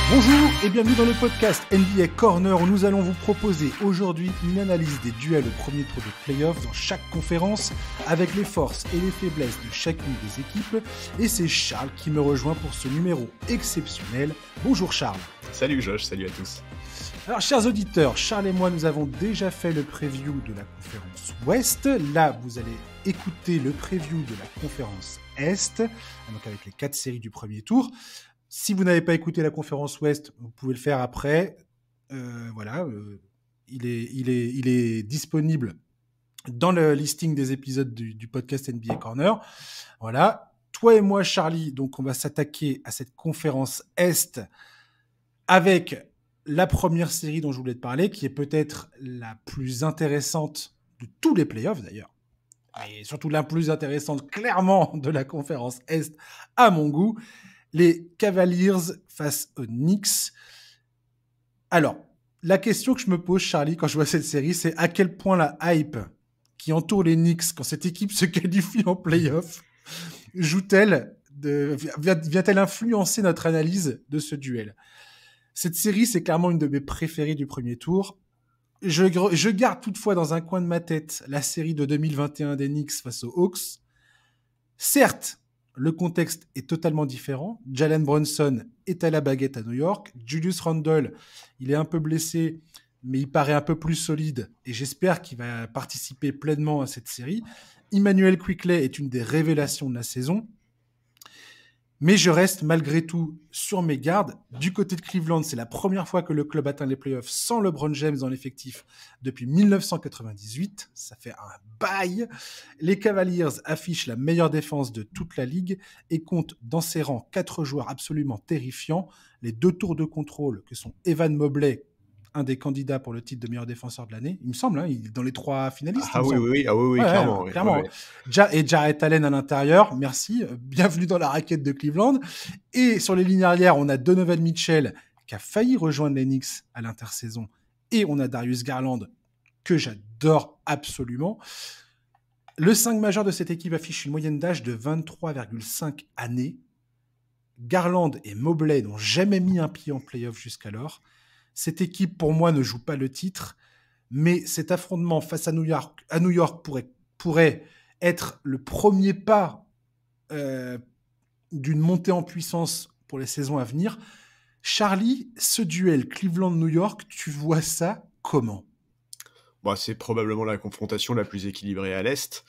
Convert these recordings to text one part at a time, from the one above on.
Bonjour et bienvenue dans le podcast NBA Corner où nous allons vous proposer aujourd'hui une analyse des duels au premier tour de playoff dans chaque conférence avec les forces et les faiblesses de chacune des équipes. Et c'est Charles qui me rejoint pour ce numéro exceptionnel. Bonjour Charles. Salut Josh, salut à tous. Alors chers auditeurs, Charles et moi nous avons déjà fait le preview de la conférence Ouest. Là vous allez écouter le preview de la conférence Est, donc avec les 4 séries du premier tour. Si vous n'avez pas écouté la conférence Ouest, vous pouvez le faire après. Il est disponible dans le listing des épisodes du podcast NBA Corner. Voilà. Toi et moi, Charlie, donc on va s'attaquer à cette conférence Est avec la première série dont je voulais te parler, qui est peut-être la plus intéressante de tous les playoffs d'ailleurs. Et surtout la plus intéressante clairement de la conférence Est à mon goût. Les Cavaliers face aux Knicks. Alors, la question que je me pose, Charlie, quand je vois cette série, c'est à quel point la hype qui entoure les Knicks quand cette équipe se qualifie en play-off vient-elle influencer notre analyse de ce duel? Cette série, c'est clairement une de mes préférées du premier tour. Je garde toutefois dans un coin de ma tête la série de 2021 des Knicks face aux Hawks. Certes, le contexte est totalement différent. Jalen Brunson est à la baguette à New York. Julius Randle, il est un peu blessé, mais il paraît un peu plus solide. Et j'espère qu'il va participer pleinement à cette série. Immanuel Quickley est une des révélations de la saison. Mais je reste malgré tout sur mes gardes. Du côté de Cleveland, c'est la première fois que le club atteint les playoffs sans LeBron James dans l'effectif depuis 1998. Ça fait un bail. Les Cavaliers affichent la meilleure défense de toute la ligue et comptent dans ses rangs 4 joueurs absolument terrifiants. Les 2 tours de contrôle que sont Evan Mobley, un des candidats pour le titre de meilleur défenseur de l'année, il me semble, il est dans les 3 finalistes. Oui, clairement. Clairement. Ouais. Et Jarrett Allen à l'intérieur, merci, bienvenue dans la raquette de Cleveland. Et sur les lignes arrière, on a Donovan Mitchell qui a failli rejoindre les Knicks à l'intersaison, et on a Darius Garland que j'adore absolument. Le 5 majeur de cette équipe affiche une moyenne d'âge de 23,5 années. Garland et Mobley n'ont jamais mis un pied en play-off jusqu'alors. Cette équipe, pour moi, ne joue pas le titre, mais cet affrontement face à New York pourrait être le premier pas d'une montée en puissance pour les saisons à venir. Charlie, ce duel Cleveland-New York, tu vois ça comment ? C'est probablement la confrontation la plus équilibrée à l'Est.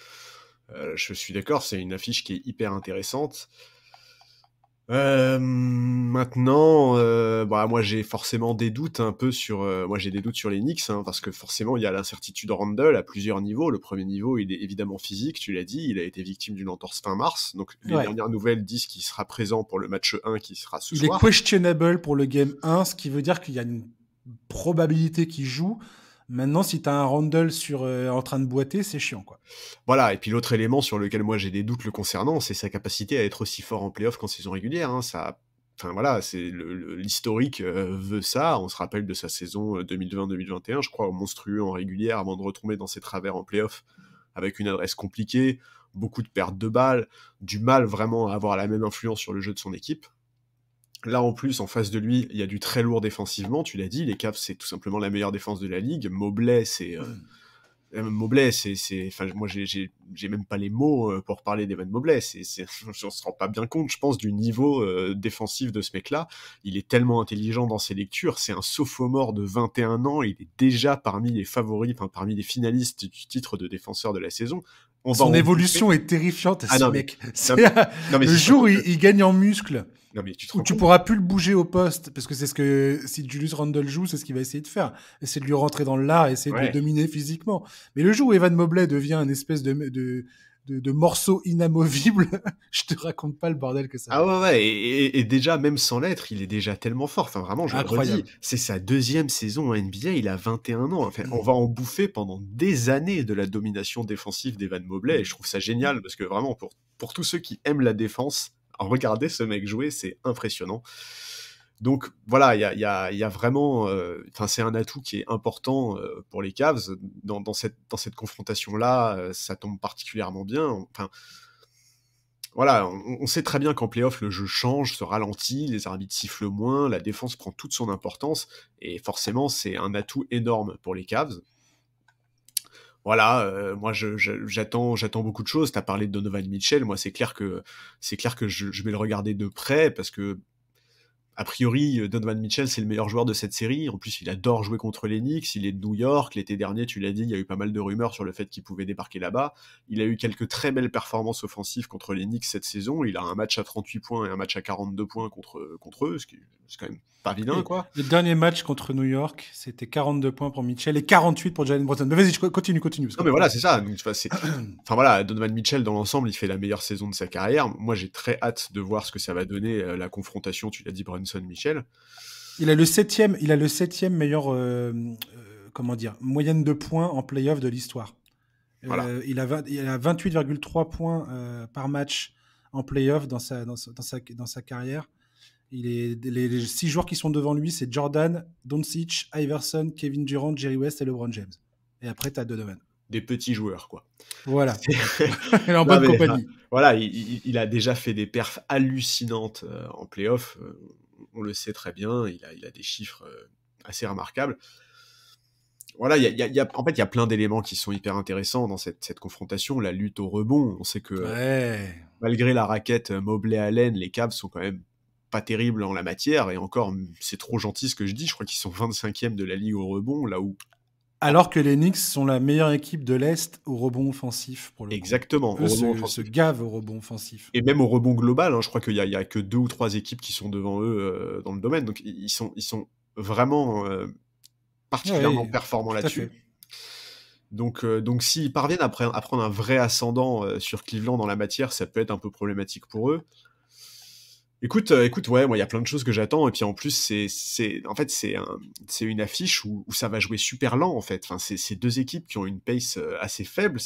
Je suis d'accord, c'est une affiche qui est hyper intéressante. Maintenant, moi j'ai forcément des doutes un peu sur les Knicks, parce que forcément il y a l'incertitude Randle à plusieurs niveaux. Le premier niveau, il est évidemment physique, tu l'as dit, il a été victime d'une entorse fin mars, donc les dernières nouvelles disent qu'il sera présent pour le match 1 qui sera ce soir. Il est questionable pour le game 1, ce qui veut dire qu'il y a une probabilité qu'il joue. Maintenant, si t'as un Randle en train de boiter, c'est chiant, quoi. Voilà, et puis l'autre élément sur lequel moi j'ai des doutes le concernant, c'est sa capacité à être aussi fort en play-off qu'en saison régulière. C'est l'historique veut ça. On se rappelle de sa saison 2020-2021, je crois, monstrueux en régulière avant de retomber dans ses travers en play-off avec une adresse compliquée, beaucoup de pertes de balles, du mal vraiment à avoir la même influence sur le jeu de son équipe. Là, en plus, en face de lui, il y a du très lourd défensivement, tu l'as dit, les Cavs, c'est tout simplement la meilleure défense de la ligue. Mobley, moi, j'ai même pas les mots pour parler d'Evan Mobley. On se rend pas bien compte, je pense, du niveau défensif de ce mec-là. Il est tellement intelligent dans ses lectures. C'est un sophomore de 21 ans. Il est déjà parmi les favoris, parmi les finalistes du titre de défenseur de la saison. Son évolution est terrifiante, mec. Le jour où il gagne en muscles, tu pourras plus le bouger au poste, parce que si Julius Randle joue, c'est ce qu'il va essayer de faire. Essayer de lui rentrer dans le lard, essayer de le dominer physiquement. Mais le jour où Evan Mobley devient une espèce de morceau inamovible, je te raconte pas le bordel que ça. Et déjà, même sans l'être, il est déjà tellement fort. Enfin, vraiment, je le redis, c'est sa 2e saison en NBA, il a 21 ans. Enfin, on va en bouffer pendant des années de la domination défensive d'Evan Mobley, et je trouve ça génial, parce que vraiment, pour tous ceux qui aiment la défense, regarder ce mec jouer, c'est impressionnant. Donc voilà, il y a vraiment, c'est un atout qui est important pour les Cavs dans cette confrontation-là. Ça tombe particulièrement bien. voilà, on sait très bien qu'en play-off, le jeu change, se ralentit, les arbitres sifflent moins, la défense prend toute son importance, et forcément, c'est un atout énorme pour les Cavs. Voilà, moi j'attends beaucoup de choses. T'as parlé de Donovan Mitchell, moi c'est clair que je vais le regarder de près parce que a priori, Donovan Mitchell, c'est le meilleur joueur de cette série. En plus, il adore jouer contre les Knicks. Il est de New York. L'été dernier, tu l'as dit, il y a eu pas mal de rumeurs sur le fait qu'il pouvait débarquer là-bas. Il a eu quelques très belles performances offensives contre les Knicks cette saison. Il a un match à 38 points et un match à 42 points contre eux, ce qui est quand même pas vilain, Et quoi. le dernier match contre New York, c'était 42 points pour Mitchell et 48 pour Jalen Brunson. Mais vas-y, continue. Parce Non, mais voilà, c'est ça. Donc, tu vois, enfin voilà, Donovan Mitchell, dans l'ensemble, il fait la meilleure saison de sa carrière. Moi, j'ai très hâte de voir ce que ça va donner, la confrontation, tu l'as dit, Brunson-Mitchell. il a le septième meilleur moyenne de points en playoff de l'histoire. Voilà. Il a 28,3 points par match en playoff dans sa carrière. Les 6 joueurs qui sont devant lui, c'est Jordan, Doncic, Iverson, Kevin Durant, Jerry West et LeBron James. Et après, tu as Donovan. Des petits joueurs, quoi. Voilà. Il est en bonne compagnie. Voilà, il a déjà fait des perfs hallucinantes en play-off. On le sait très bien. Il a des chiffres assez remarquables. Voilà, en fait, il y a plein d'éléments qui sont hyper intéressants dans cette confrontation. La lutte au rebond. On sait que malgré la raquette Mobley-Allen, les Cavs sont quand même pas terribles en la matière. Et encore, c'est trop gentil ce que je dis. Je crois qu'ils sont 25e de la ligue au rebond, là où... Alors que les Knicks sont la meilleure équipe de l'Est au rebond offensif. Pour le Exactement. coup. Eux se gavent au rebond offensif. Et même au rebond global, hein, je crois qu'il y a que 2 ou 3 équipes qui sont devant eux dans le domaine. Donc ils sont vraiment particulièrement performants là-dessus. Donc s'ils parviennent à prendre un vrai ascendant sur Cleveland dans la matière, ça peut être un peu problématique pour eux. Écoute, ouais, moi il y a plein de choses que j'attends, et puis en plus c'est une affiche où ça va jouer super lent en fait. Enfin, c'est deux équipes qui ont une pace assez faible.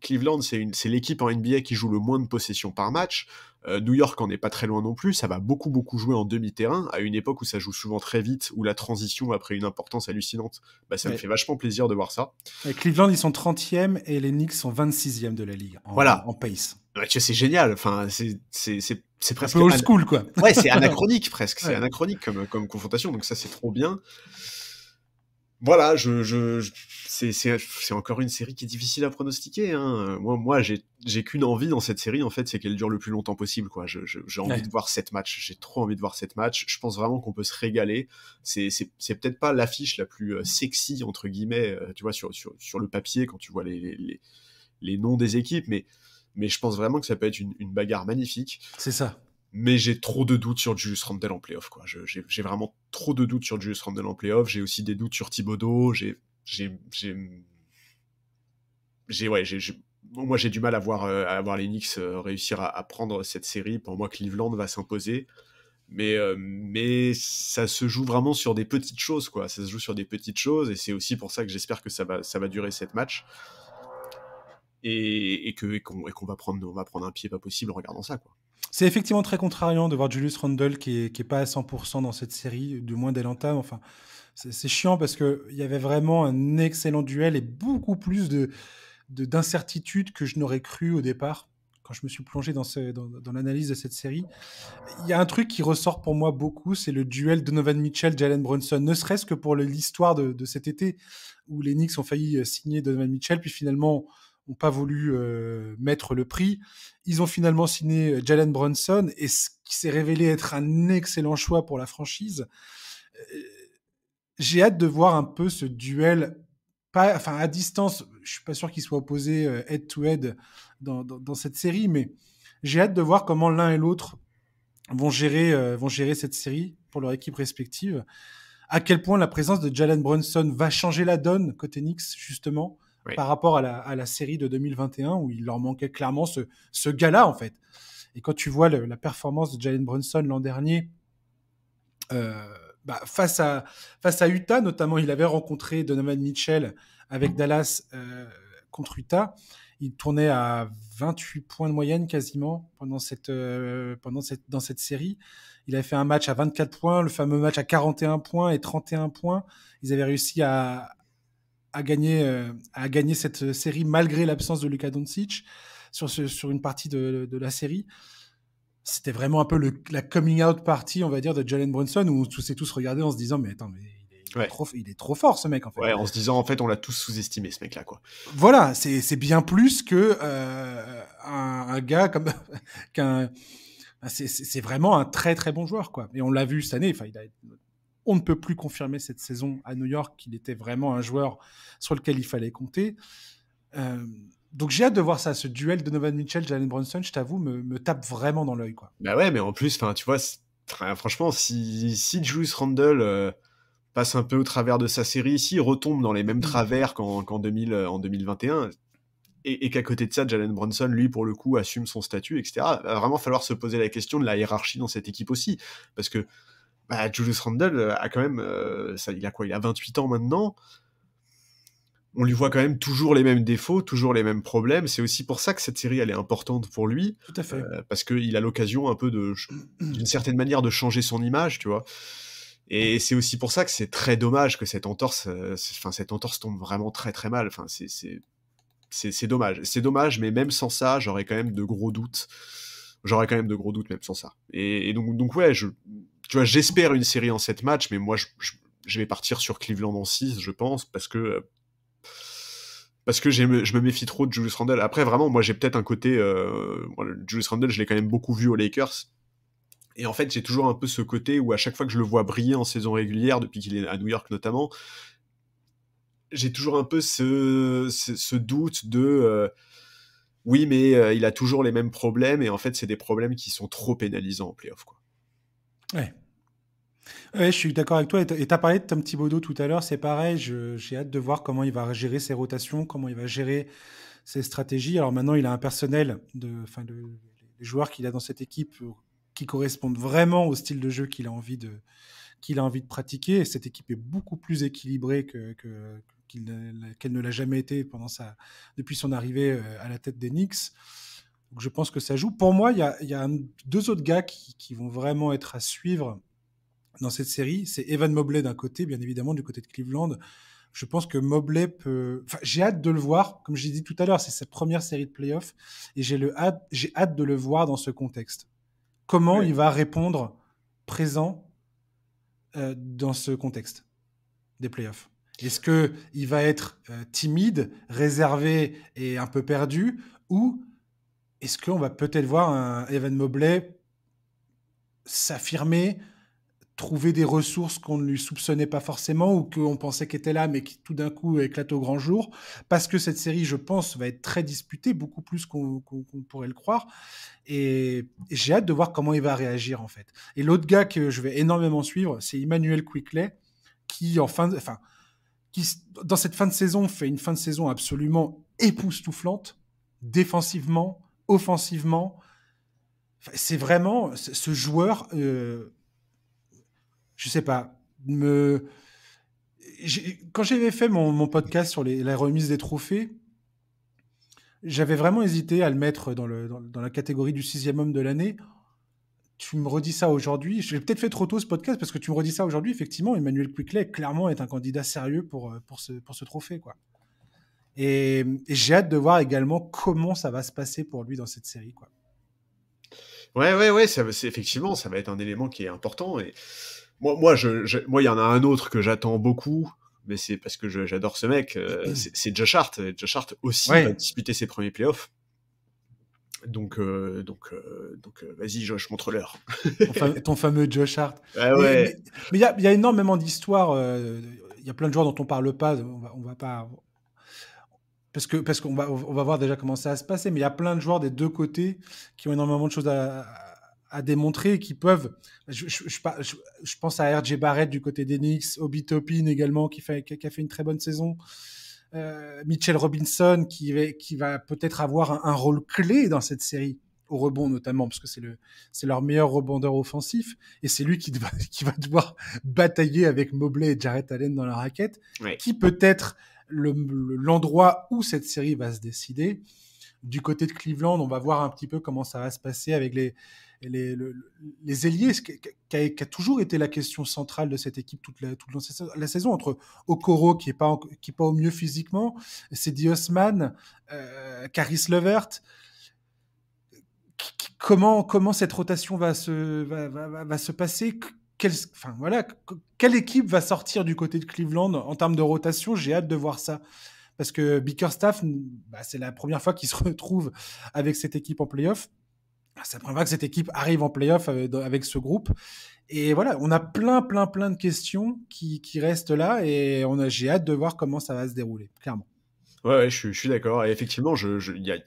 Cleveland, c'est l'équipe en NBA qui joue le moins de possessions par match. New York en est pas très loin non plus. Ça va beaucoup jouer en demi-terrain, à une époque où ça joue souvent très vite, où la transition a pris une importance hallucinante. Ça me fait vachement plaisir de voir ça. Et Cleveland, ils sont 30e et les Knicks sont 26e de la ligue en pace. Ouais, tu vois, c'est génial. Enfin, c'est presque un peu old school, quoi. Ouais, c'est anachronique presque. C'est anachronique comme confrontation. Donc ça, c'est trop bien. Voilà, c'est encore une série qui est difficile à pronostiquer. Hein. Moi, j'ai qu'une envie dans cette série, en fait, c'est qu'elle dure le plus longtemps possible. Quoi. J'ai envie de voir 7 matchs. J'ai trop envie de voir 7 matchs. Je pense vraiment qu'on peut se régaler. C'est peut-être pas l'affiche la plus sexy, entre guillemets, tu vois, sur le papier, quand tu vois les noms des équipes, mais je pense vraiment que ça peut être une bagarre magnifique. C'est ça. Mais j'ai trop de doutes sur Julius Randle en play-off, quoi. J'ai vraiment trop de doutes sur Julius Randle en play-off. J'ai aussi des doutes sur Thibodeau. Moi, j'ai du mal à voir les Knicks réussir à prendre cette série. Pour moi, Cleveland va s'imposer. Mais ça se joue vraiment sur des petites choses, quoi. Ça se joue sur des petites choses, et c'est aussi pour ça que j'espère que ça va durer 7 matchs. Et qu'on va prendre un pied pas possible en regardant ça, quoi. C'est effectivement très contrariant de voir Julius Randle qui est pas à 100% dans cette série, du moins dès l'entame. Enfin, c'est chiant parce qu'il y avait vraiment un excellent duel et beaucoup plus d'incertitudes que je n'aurais cru au départ quand je me suis plongé dans l'analyse de cette série. Il y a un truc qui ressort pour moi beaucoup, c'est le duel Donovan Mitchell-Jalen Brunson, ne serait-ce que pour l'histoire de cet été où les Knicks ont failli signer Donovan Mitchell, puis finalement n'ont pas voulu mettre le prix. Ils ont finalement signé Jalen Brunson, et ce qui s'est révélé être un excellent choix pour la franchise. J'ai hâte de voir un peu ce duel, à distance. Je suis pas sûr qu'ils soient opposés head-to-head dans cette série, mais j'ai hâte de voir comment l'un et l'autre vont gérer cette série pour leur équipe respective. À quel point la présence de Jalen Brunson va changer la donne côté Knicks, justement, par rapport à la série de 2021 où il leur manquait clairement ce gars-là, en fait. Et quand tu vois la performance de Jalen Brunson l'an dernier, face à Utah, notamment, il avait rencontré Donovan Mitchell avec Dallas contre Utah. Il tournait à 28 points de moyenne quasiment dans cette série. Il avait fait un match à 24 points, le fameux match à 41 points et 31 points. Ils avaient réussi à gagner cette série malgré l'absence de Luka Doncic. sur une partie de la série. C'était vraiment un peu la coming out party, on va dire, de Jalen Brunson, où on s'est tous regardés en se disant, mais attends, mais il est trop fort, ce mec, en fait. Ouais, en se disant, en fait, on l'a tous sous-estimé, ce mec-là, quoi. Voilà, c'est bien plus que un gars comme c'est vraiment un très très bon joueur, quoi. Et on l'a vu cette année. Enfin, on ne peut plus confirmer cette saison à New York qu'il était vraiment un joueur sur lequel il fallait compter. Donc j'ai hâte de voir ça, ce duel de Donovan Mitchell, Jalen Brunson, je t'avoue, me tape vraiment dans l'œil, quoi. Bah ouais, mais en plus, tu vois, franchement, si Julius Randle passe un peu au travers de sa série, s'il retombe dans les mêmes travers qu'en 2021, et qu'à côté de ça, Jalen Brunson, lui, pour le coup, assume son statut, etc., va vraiment falloir se poser la question de la hiérarchie dans cette équipe aussi. Parce que Julius Randle a quand même... il a quoi ? Il a 28 ans maintenant. On lui voit quand même toujours les mêmes défauts, toujours les mêmes problèmes. C'est aussi pour ça que cette série, elle est importante pour lui. Tout à fait. Parce qu'il a l'occasion un peu d'une certaine manière de changer son image, tu vois. Et c'est aussi pour ça que c'est très dommage que cette entorse tombe vraiment très très mal. Enfin, c'est dommage. C'est dommage, mais même sans ça, j'aurais quand même de gros doutes. Même sans ça. Et donc ouais, tu vois, j'espère une série en 7 matchs, mais moi, je vais partir sur Cleveland en 6, je pense, parce que je me méfie trop de Julius Randle. Après, vraiment, moi, j'ai peut-être un côté... Julius Randle, je l'ai quand même beaucoup vu aux Lakers. Et en fait, j'ai toujours un peu ce côté où à chaque fois que je le vois briller en saison régulière, depuis qu'il est à New York notamment, j'ai toujours un peu ce doute de... oui, mais il a toujours les mêmes problèmes, et en fait, c'est des problèmes qui sont trop pénalisants en play-off, quoi. Ouais. Ouais, je suis d'accord avec toi. Et t'as parlé de Tom Thibodeau tout à l'heure, c'est pareil. J'ai hâte de voir comment il va gérer ses rotations, comment il va gérer ses stratégies. Alors maintenant, il a un personnel les joueurs qu'il a dans cette équipe qui correspondent vraiment au style de jeu qu'il a envie de pratiquer. Et cette équipe est beaucoup plus équilibrée qu'elle ne l'a jamais été depuis son arrivée à la tête des Knicks. Donc je pense que ça joue. Pour moi, il y a deux autres gars qui vont vraiment être à suivre dans cette série. C'est Evan Mobley d'un côté, bien évidemment, du côté de Cleveland. Je pense que Mobley peut... Enfin, j'ai hâte de le voir. Comme j'ai dit tout à l'heure, c'est sa première série de playoffs. Et j'ai hâte de le voir dans ce contexte. Comment il va répondre présent dans ce contexte des playoffs. Est-ce qu'il va être timide, réservé et un peu perdu, ou est-ce qu'on va peut-être voir un Evan Mobley s'affirmer, trouver des ressources qu'on ne lui soupçonnait pas forcément ou qu'on pensait qu'elle était là, mais qui tout d'un coup éclate au grand jour, parce que cette série, je pense, va être très disputée, beaucoup plus qu'on pourrait le croire, et j'ai hâte de voir comment il va réagir, en fait. Et l'autre gars que je vais énormément suivre, c'est Immanuel Quickley, qui, dans cette fin de saison, fait une fin de saison absolument époustouflante, défensivement, offensivement. C'est vraiment ce joueur... je sais pas, quand j'avais fait mon podcast sur la remise des trophées, j'avais vraiment hésité à le mettre dans la catégorie du 6e homme de l'année. Tu me redis ça aujourd'hui. J'ai peut-être fait trop tôt ce podcast parce que tu me redis ça aujourd'hui. Effectivement, Immanuel Quickley, clairement, est un candidat sérieux pour ce trophée, quoi. Et j'ai hâte de voir également comment ça va se passer pour lui dans cette série, quoi. Ouais, effectivement, ça va être un élément qui est important. Et moi, il y en a un autre que j'attends beaucoup, mais c'est parce que j'adore ce mec. C'est Josh Hart. Josh Hart aussi va disputer ses premiers playoffs. Donc, vas-y, Josh, montre-leur. ton fameux Josh Hart. Ouais. Mais il y a énormément d'histoires. Il y a plein de joueurs dont on parle pas. On va pas. Parce qu'on va voir déjà comment ça va se passer. Mais il y a plein de joueurs des deux côtés qui ont énormément de choses à démontrer et qui peuvent. Je pense à R.J. Barrett du côté des Knicks, Obi Toppin également qui a fait une très bonne saison. Mitchell Robinson qui va peut-être avoir un rôle clé dans cette série au rebond notamment parce que c'est leur meilleur rebondeur offensif et c'est lui qui va devoir batailler avec Mobley et Jarrett Allen dans la raquette, qui peut être l'endroit où cette série va se décider. Du côté de Cleveland, on va voir un petit peu comment ça va se passer avec les ailiers, qui a toujours été la question centrale de cette équipe toute la saison, entre Okoro, qui est pas au mieux physiquement, Cedi Osman, Caris LeVert. comment cette rotation va se passer. Quelle équipe va sortir du côté de Cleveland en termes de rotation? J'ai hâte de voir ça. Parce que Bickerstaff, c'est la première fois qu'il se retrouve avec cette équipe en play-off. C'est la première fois que cette équipe arrive en play-off avec ce groupe. Et voilà, on a plein de questions qui restent là et j'ai hâte de voir comment ça va se dérouler, clairement. Ouais, je suis d'accord. Et effectivement, il y a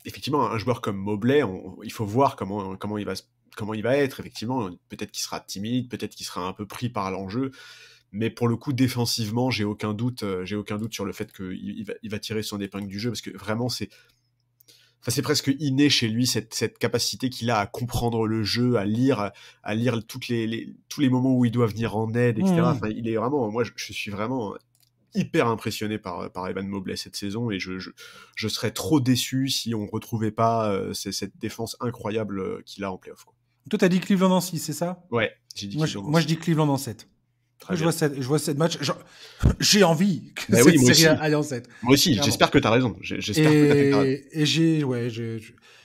effectivement un joueur comme Mobley, il faut voir comment il va être. Effectivement, peut-être qu'il sera timide, peut-être qu'il sera un peu pris par l'enjeu. Mais pour le coup, défensivement, j'ai aucun doute sur le fait qu'il va tirer son épingle du jeu, parce que vraiment, c'est presque inné chez lui, cette capacité qu'il a à comprendre le jeu, à lire tous les moments où il doit venir en aide, etc. Enfin, il est vraiment, moi, je suis vraiment hyper impressionné par Evan Mobley cette saison, et je serais trop déçu si on retrouvait pas cette défense incroyable qu'il a en play-off, quoi. Toi, t'as dit Cleveland en 6, c'est ça? Ouais, j'ai dit Cleveland. Moi, je dis Cleveland en 7. Je vois cette match. J'ai envie que cette série aille en 7. Moi aussi, clairement. J'espère que tu as raison. J'espère que tu as raison. Et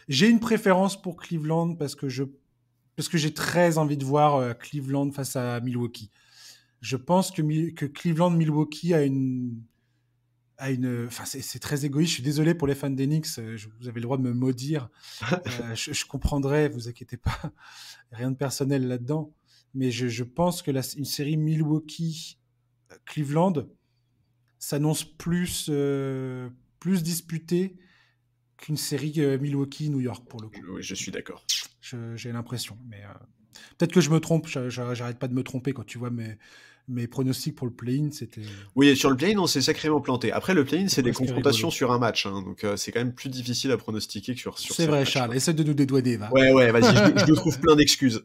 j'ai une préférence pour Cleveland parce que j'ai très envie de voir Cleveland face à Milwaukee. Je pense que Cleveland-Milwaukee enfin, c'est très égoïste. Je suis désolé pour les fans des Knicks. Vous avez le droit de me maudire. Je comprendrai, vous inquiétez pas. Rien de personnel là-dedans. Mais je pense que une série Milwaukee-Cleveland s'annonce plus disputée qu'une série Milwaukee-New York, pour le coup. Oui, je suis d'accord. J'ai l'impression. Mais peut-être que je me trompe. J'arrête pas de me tromper quand tu vois mes pronostics pour le play-in, c'était... Oui, sur le play-in, on s'est sacrément planté. Après, le play-in, c'est des confrontations sur un match, hein, donc c'est quand même plus difficile à pronostiquer que sur c'est vrai, Charles, essaie de nous dédouaner, va. Ouais, vas-y, je nous trouve plein d'excuses.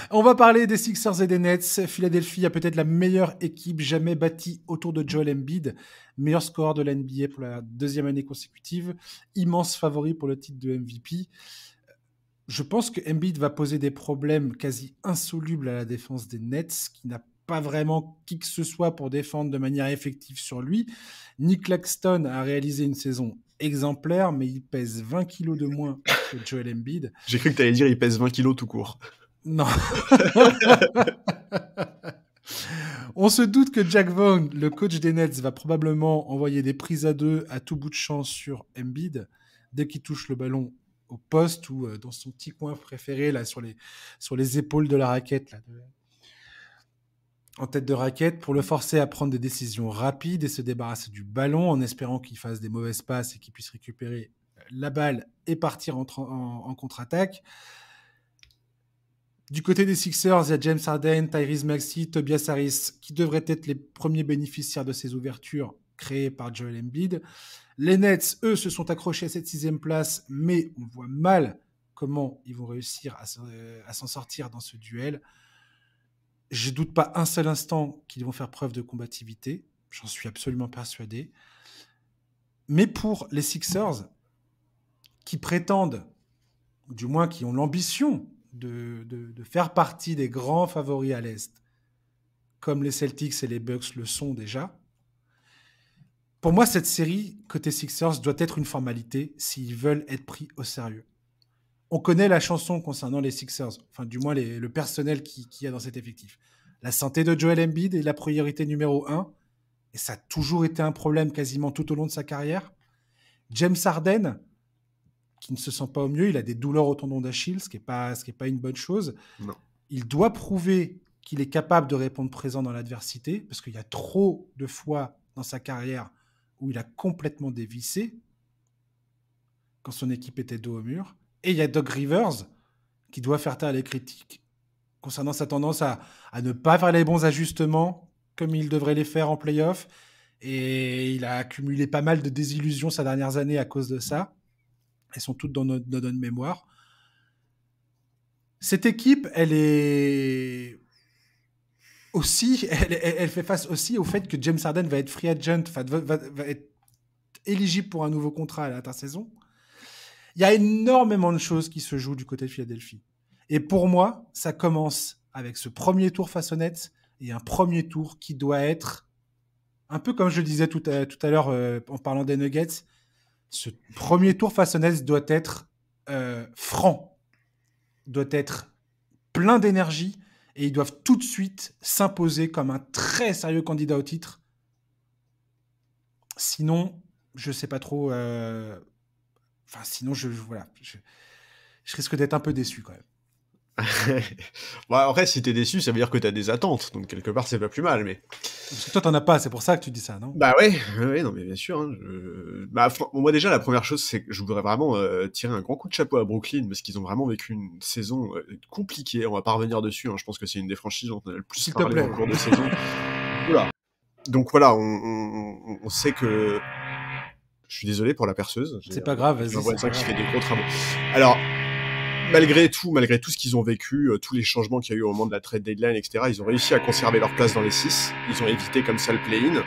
On va parler des Sixers et des Nets. Philadelphie a peut-être la meilleure équipe jamais bâtie autour de Joel Embiid, meilleur scoreur de la NBA pour la deuxième année consécutive, immense favori pour le titre de MVP. Je pense que Embiid va poser des problèmes quasi insolubles à la défense des Nets, qui n'a pas vraiment qui que ce soit pour défendre de manière effective sur lui. Nick Claxton a réalisé une saison exemplaire, mais il pèse 20 kilos de moins que Joel Embiid. J'ai cru que tu allais dire il pèse 20 kilos tout court. Non. On se doute que Jack Vaughn, le coach des Nets, va probablement envoyer des prises à deux à tout bout de champ sur Embiid dès qu'il touche le ballon au poste ou dans son petit coin préféré là sur les épaules de la raquette là, en tête de raquette, pour le forcer à prendre des décisions rapides et se débarrasser du ballon en espérant qu'il fasse des mauvaises passes et qu'il puisse récupérer la balle et partir en contre-attaque. Du côté des Sixers, il y a James Harden, Tyrese Maxey, Tobias Harris qui devraient être les premiers bénéficiaires de ces ouvertures créées par Joel Embiid. Les Nets, eux, se sont accrochés à cette 6e place, mais on voit mal comment ils vont réussir à s'en sortir dans ce duel. Je ne doute pas un seul instant qu'ils vont faire preuve de combativité. J'en suis absolument persuadé. Mais pour les Sixers, qui prétendent, ou du moins qui ont l'ambition de faire partie des grands favoris à l'Est, comme les Celtics et les Bucks le sont déjà, pour moi, cette série, côté Sixers, doit être une formalité s'ils veulent être pris au sérieux. On connaît la chanson concernant les Sixers, enfin du moins le personnel qu'il y a dans cet effectif. La santé de Joel Embiid est la priorité numéro 1, et ça a toujours été un problème quasiment tout au long de sa carrière. James Harden, qui ne se sent pas au mieux, il a des douleurs au tendon d'Achille, ce qui est pas une bonne chose. Non. Il doit prouver qu'il est capable de répondre présent dans l'adversité, parce qu'il y a trop de fois dans sa carrière où il a complètement dévissé quand son équipe était dos au mur. Et il y a Doc Rivers qui doit faire taire les critiques concernant sa tendance à ne pas faire les bons ajustements comme il devrait les faire en play-off. Et il a accumulé pas mal de désillusions ces dernières années à cause de ça. Elles sont toutes dans notre mémoire. Cette équipe, elle est aussi, elle fait face aussi au fait que James Harden va être free agent, va être éligible pour un nouveau contrat à l'intersaison. Il y a énormément de choses qui se jouent du côté de Philadelphie. Et pour moi, ça commence avec ce premier tour face aux Nets et un premier tour qui doit être, un peu comme je le disais tout à l'heure en parlant des Nuggets, ce premier tour face aux Nets doit être franc, doit être plein d'énergie et ils doivent tout de suite s'imposer comme un très sérieux candidat au titre. Sinon, je sais pas trop. Sinon, voilà, je risque d'être un peu déçu quand même. Bon, après, si t'es déçu, ça veut dire que t'as des attentes, donc quelque part, c'est pas plus mal, mais... Parce que toi, t'en as pas, c'est pour ça que tu dis ça, non? Bah ouais, non mais bien sûr. Hein, moi déjà, la première chose, c'est que je voudrais vraiment tirer un grand coup de chapeau à Brooklyn, parce qu'ils ont vraiment vécu une saison compliquée, on va pas revenir dessus, hein, je pense que c'est une des franchises dont on a le plus S'il te parlé plaît. en cours de saison. Oula. Donc voilà, on sait que... Je suis désolé pour la perceuse. C'est pas grave, vas-y. J'ai un voisin qui fait des gros travaux. Alors... Malgré tout ce qu'ils ont vécu, tous les changements qu'il y a eu au moment de la trade deadline, etc., ils ont réussi à conserver leur place dans les 6. Ils ont évité comme ça le play-in.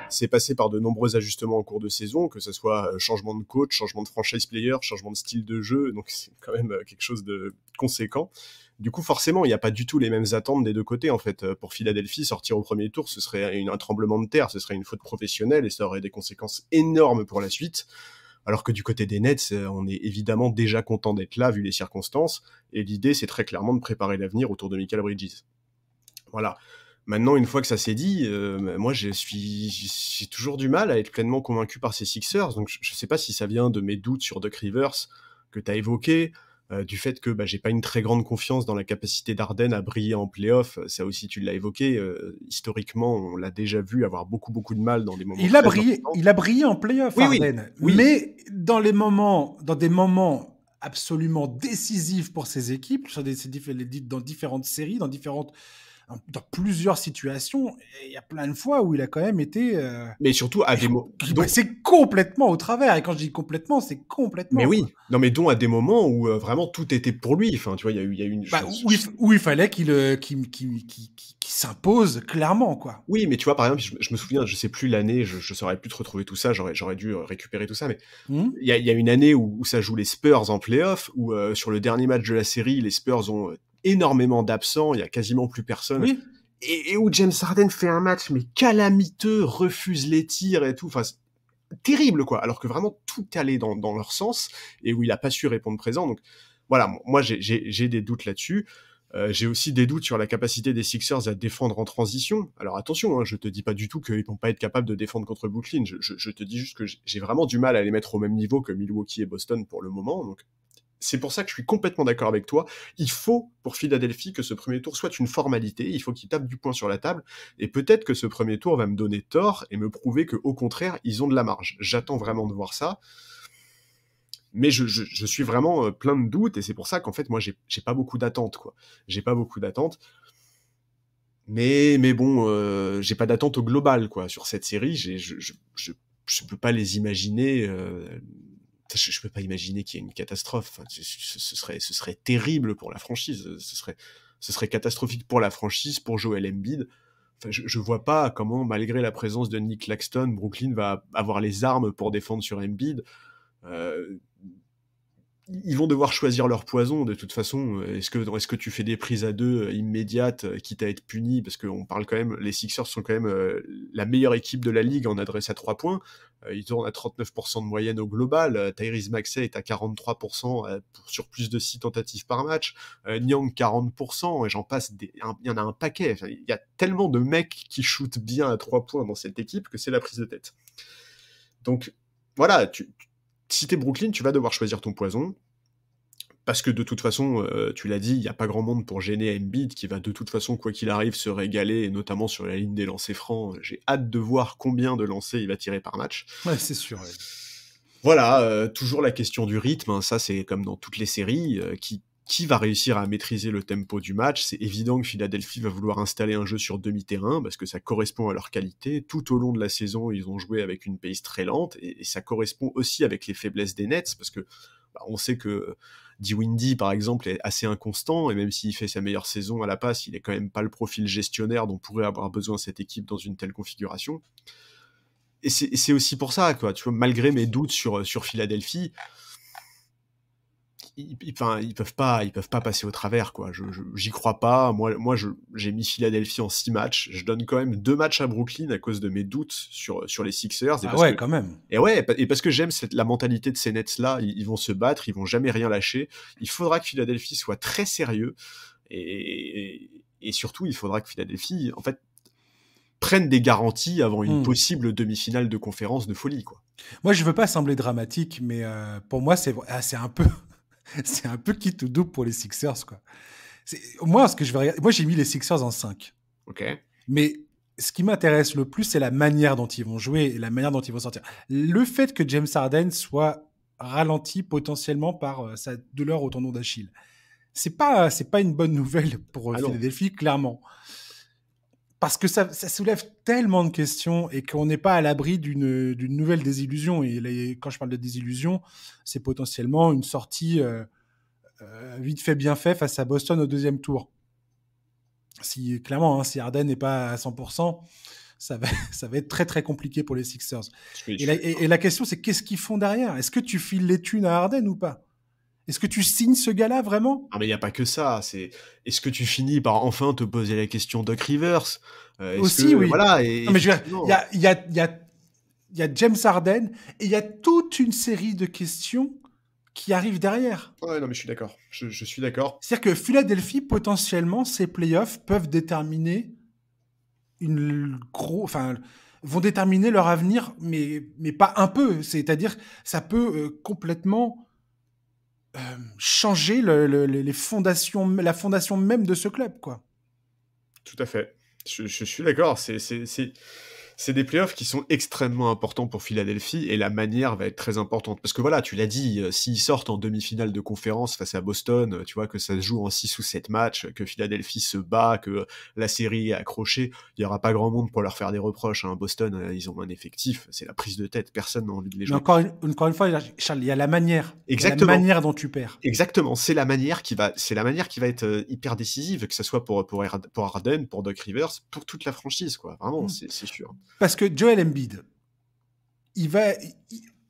C'est passé par de nombreux ajustements en cours de saison, que ce soit changement de coach, changement de franchise player, changement de style de jeu, donc c'est quand même quelque chose de conséquent. Du coup, forcément, il n'y a pas du tout les mêmes attentes des deux côtés, en fait. Pour Philadelphie, sortir au premier tour, ce serait un tremblement de terre, ce serait une faute professionnelle, et ça aurait des conséquences énormes pour la suite. Alors que du côté des Nets, on est évidemment déjà content d'être là, vu les circonstances, et l'idée, c'est très clairement de préparer l'avenir autour de Mikal Bridges. Voilà. Maintenant, une fois que ça s'est dit, moi, j'ai toujours du mal à être pleinement convaincu par ces Sixers, donc je sais pas si ça vient de mes doutes sur Doc Rivers, que t'as évoqué, du fait que j'ai pas une très grande confiance dans la capacité d'Harden à briller en play-off, ça aussi tu l'as évoqué, historiquement on l'a déjà vu avoir beaucoup de mal dans des moments il a brillé en play-off, Harden, oui. Mais dans des moments absolument décisifs pour ses équipes, dans différentes séries, dans plusieurs situations, il y a plein de fois où il a quand même été... mais surtout à des moments... C'est complètement au travers, et quand je dis complètement, c'est complètement... Mais oui, non mais dont à des moments où vraiment tout était pour lui, enfin tu vois, il y a eu une... Où il fallait qu'il s'impose clairement, quoi. Oui, mais tu vois, par exemple, je me souviens, je sais plus l'année, je saurais plus te retrouver tout ça, j'aurais dû récupérer tout ça, mais il y a une année où ça joue les Spurs en play-off, où sur le dernier match de la série, les Spurs ont énormément d'absents, il y a quasiment plus personne. Oui. Et où James Harden fait un match mais calamiteux, refuse les tirs et tout, enfin terrible quoi, alors que vraiment tout allait dans leur sens, et où il a pas su répondre présent. Donc voilà, moi j'ai des doutes là-dessus. J'ai aussi des doutes sur la capacité des Sixers à défendre en transition. Alors attention, hein, je te dis pas du tout qu'ils vont pas être capables de défendre contre Brooklyn, je te dis juste que j'ai vraiment du mal à les mettre au même niveau que Milwaukee et Boston pour le moment, donc c'est pour ça que je suis complètement d'accord avec toi. Il faut, pour Philadelphie, que ce premier tour soit une formalité. Il faut qu'ils tapent du poing sur la table. Et peut-être que ce premier tour va me donner tort et me prouver qu'au contraire, ils ont de la marge. J'attends vraiment de voir ça. Mais je suis vraiment plein de doutes. Et c'est pour ça qu'en fait, moi, j'ai pas beaucoup d'attentes, quoi. J'ai pas beaucoup d'attentes. Mais bon, j'ai pas d'attente au global, quoi. Sur cette série, je peux pas les imaginer... Je peux pas imaginer qu'il y ait une catastrophe. Enfin, ce serait terrible pour la franchise. Ce serait catastrophique pour la franchise, pour Joel Embiid. Enfin, je vois pas comment, malgré la présence de Nick Claxton, Brooklyn va avoir les armes pour défendre sur Embiid. Ils vont devoir choisir leur poison de toute façon. Est-ce que tu fais des prises à deux immédiates, quitte à être puni, parce qu'on parle quand même, les Sixers sont quand même la meilleure équipe de la ligue en adresse à 3 points. Ils tournent à 39% de moyenne au global. Tyrese Maxey est à 43% sur plus de 6 tentatives par match. Niang 40%, et j'en passe. Il y en a un paquet. Enfin, il y a tellement de mecs qui shootent bien à 3 points dans cette équipe que c'est la prise de tête. Donc voilà, si t'es Brooklyn, tu vas devoir choisir ton poison, parce que de toute façon, tu l'as dit, il n'y a pas grand monde pour gêner Embiid, qui va de toute façon, quoi qu'il arrive, se régaler, et notamment sur la ligne des lancers francs. J'ai hâte de voir combien de lancers il va tirer par match. Ouais, c'est sûr. Ouais. Voilà, toujours la question du rythme, hein, ça c'est comme dans toutes les séries, qui va réussir à maîtriser le tempo du match. C'est évident que Philadelphie va vouloir installer un jeu sur demi-terrain, parce que ça correspond à leur qualité. Tout au long de la saison, ils ont joué avec une pace très lente, et ça correspond aussi avec les faiblesses des Nets, parce que on sait que Dinwiddie, par exemple, est assez inconstant, et même s'il fait sa meilleure saison à la passe, il est quand même pas le profil gestionnaire dont pourrait avoir besoin cette équipe dans une telle configuration. Et c'est aussi pour ça, quoi, tu vois, malgré mes doutes sur Philadelphie, ils peuvent pas passer au travers, quoi. J'y crois pas. Moi, j'ai mis Philadelphie en 6 matchs. Je donne quand même 2 matchs à Brooklyn à cause de mes doutes sur les Sixers. Ah ouais, quand même. Et parce que j'aime la mentalité de ces Nets-là. Ils vont se battre, ils vont jamais rien lâcher. Il faudra que Philadelphie soit très sérieux. Et surtout, il faudra que Philadelphie, en fait, prenne des garanties avant une possible demi-finale de conférence de folie, quoi. Moi, je veux pas sembler dramatique, mais pour moi, c'est un peu c'est un peu qui tout double pour les Sixers, quoi. Moi, j'ai mis les Sixers en 5. Ok. Mais ce qui m'intéresse le plus, c'est la manière dont ils vont jouer et la manière dont ils vont sortir. Le fait que James Harden soit ralenti potentiellement par sa douleur au tendon d'Achille, c'est pas une bonne nouvelle pour Philadelphie, clairement. Parce que ça soulève tellement de questions et qu'on n'est pas à l'abri d'une nouvelle désillusion. Et quand je parle de désillusion, c'est potentiellement une sortie vite fait, bien fait face à Boston au deuxième tour. Clairement, si Harden n'est pas à 100%, ça va être très très compliqué pour les Sixers. Et la question, c'est qu'est-ce qu'ils font derrière ? Est-ce que tu files les thunes à Harden ou pas ? Est-ce que tu signes ce gars-là, vraiment ? Ah, mais il n'y a pas que ça. Est-ce que tu finis par enfin te poser la question Doc Rivers ? Aussi, oui. Voilà, non, mais je veux dire, il y a James Harden et il y a toute une série de questions qui arrivent derrière. Ouais, non, mais je suis d'accord. Je suis d'accord. C'est-à-dire que Philadelphie, potentiellement, ses playoffs peuvent déterminer vont déterminer leur avenir, mais pas un peu. C'est-à-dire, ça peut complètement changer les fondations, la fondation même de ce club, quoi. Tout à fait. Je suis d'accord. C'est des playoffs qui sont extrêmement importants pour Philadelphie et la manière va être très importante. Parce que voilà, tu l'as dit, s'ils sortent en demi-finale de conférence face à Boston, tu vois, que ça se joue en 6 ou 7 matchs, que Philadelphie se bat, que la série est accrochée, il n'y aura pas grand monde pour leur faire des reproches. Hein. Boston, ils ont un effectif, c'est la prise de tête, personne n'a envie de les jouer. Mais encore une fois, Charles, il y a la manière. Exactement. La manière dont tu perds. Exactement, c'est la manière qui va être hyper décisive, que ce soit pour Harden, pour Doc Rivers, pour toute la franchise, quoi. Vraiment, c'est sûr. Parce que Joel Embiid,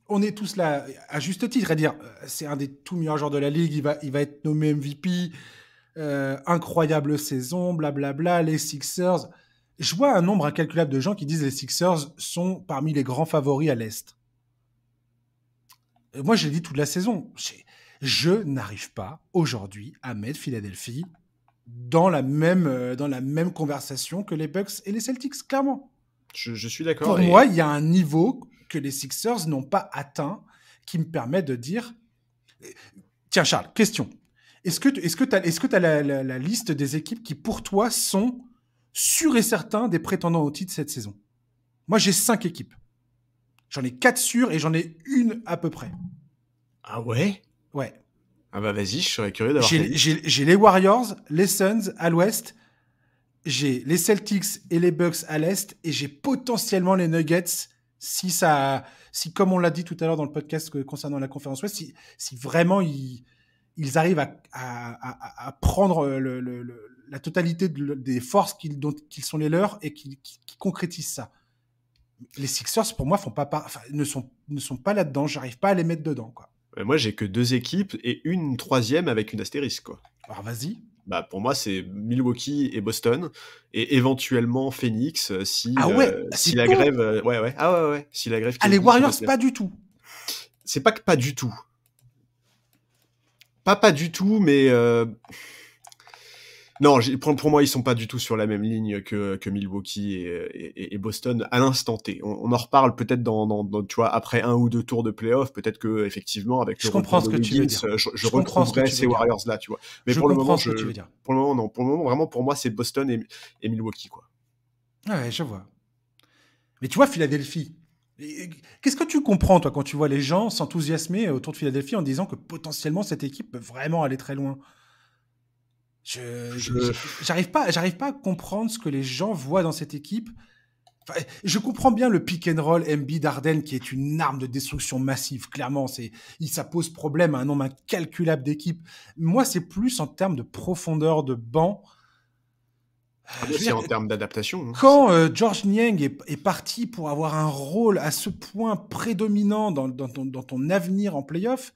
on est tous là à juste titre à dire c'est un des tout meilleurs joueurs de la ligue, il va être nommé MVP, incroyable saison, blablabla, les Sixers. Je vois un nombre incalculable de gens qui disent les Sixers sont parmi les grands favoris à l'Est. Moi, je l'ai dit toute la saison. Je n'arrive pas aujourd'hui à mettre Philadelphie dans la même conversation que les Bucks et les Celtics, clairement. Je suis d'accord. Pour moi, il y a un niveau que les Sixers n'ont pas atteint qui me permet de dire... Tiens, Charles, question. Est-ce que tu as la liste des équipes qui, pour toi, sont sûrs et certains des prétendants au titre cette saison ? Moi, j'ai 5 équipes. J'en ai 4 sûres et j'en ai une à peu près. Ah ouais ? Ouais. Ah bah vas-y, je serais curieux d'avoir j'ai les Warriors, les Suns à l'ouest, j'ai les Celtics et les Bucks à l'est, et j'ai potentiellement les Nuggets si comme on l'a dit tout à l'heure dans le podcast concernant la conférence ouest, si vraiment ils arrivent à prendre la totalité des forces qu'ils sont les leurs et qui concrétisent ça. Les Sixers, pour moi, ne sont pas là-dedans. J'arrive pas à les mettre dedans, quoi. Moi, j'ai que 2 équipes et une troisième avec une astérisque, quoi. Alors, vas-y. Bah, pour moi, c'est Milwaukee et Boston, et éventuellement Phoenix, si la grève... ouais. Ah ouais. Si la grève... les Warriors, pas du tout. C'est pas que pas du tout. Pas du tout, mais... Non, pour moi, ils sont pas du tout sur la même ligne que Milwaukee et Boston à l'instant T. On en reparle peut-être dans tu vois, après 1 ou 2 tours de playoff, peut-être que effectivement avec le retour de Wiggins, je retrouverai ces Warriors là, tu vois. Mais pour le moment, vraiment pour moi, c'est Boston et Milwaukee, quoi. Ouais, je vois. Mais tu vois, Philadelphie. Qu'est-ce que tu comprends, toi, quand tu vois les gens s'enthousiasmer autour de Philadelphie en disant que potentiellement cette équipe peut vraiment aller très loin ? J'arrive pas à comprendre ce que les gens voient dans cette équipe. Enfin, je comprends bien le pick and roll Embiid Harden qui est une arme de destruction massive. Clairement, ça pose problème à un nombre incalculable d'équipes. Moi, c'est plus en termes de profondeur de banc. C'est en termes d'adaptation. Quand Georges Niang est parti pour avoir un rôle à ce point prédominant dans ton avenir en playoff,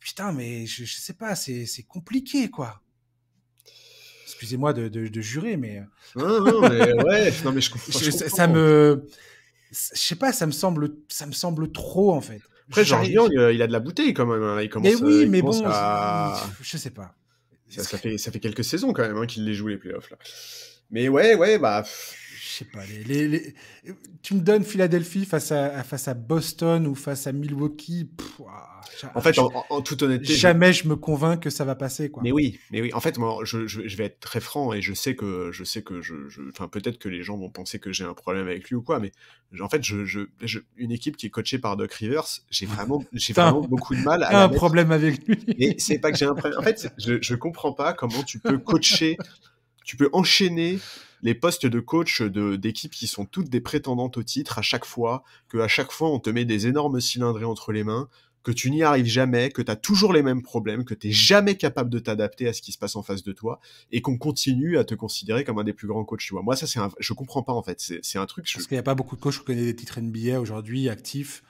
putain, mais je sais pas, c'est compliqué, quoi. Excusez-moi de jurer, mais Non, mais ouais, non, mais je ça comprends. me, je sais pas, ça me semble trop en fait. Après, George J'arrive, Young, il a de la bouteille quand même, hein. mais oui, Il mais commence bon, à... je sais pas. Ça fait quelques saisons quand même, hein, qu'il les joue, les playoffs, là. Mais ouais, bah... Je sais pas. Tu me donnes Philadelphie face à Boston ou face à Milwaukee. En fait, en toute honnêteté, jamais je me convainc que ça va passer, quoi. Mais oui. En fait, moi, je vais être très franc et je sais que enfin, peut-être que les gens vont penser que j'ai un problème avec lui ou quoi, mais en fait, une équipe qui est coachée par Doc Rivers, j'ai vraiment beaucoup de mal à T'as la un mettre. problème avec lui. Mais c'est pas que j'ai un problème. En fait, je comprends pas comment tu peux coacher, tu peux enchaîner les postes de coach d'équipes qui sont toutes des prétendantes au titre à chaque fois on te met des énormes cylindrées entre les mains, que tu n'y arrives jamais, que tu as toujours les mêmes problèmes, que tu n'es jamais capable de t'adapter à ce qui se passe en face de toi, et qu'on continue à te considérer comme un des plus grands coachs, tu vois. Moi, ça, je comprends pas, en fait. C'est un truc... Parce qu'il n'y a pas beaucoup de coachs qui connaissent des titres NBA aujourd'hui, actifs,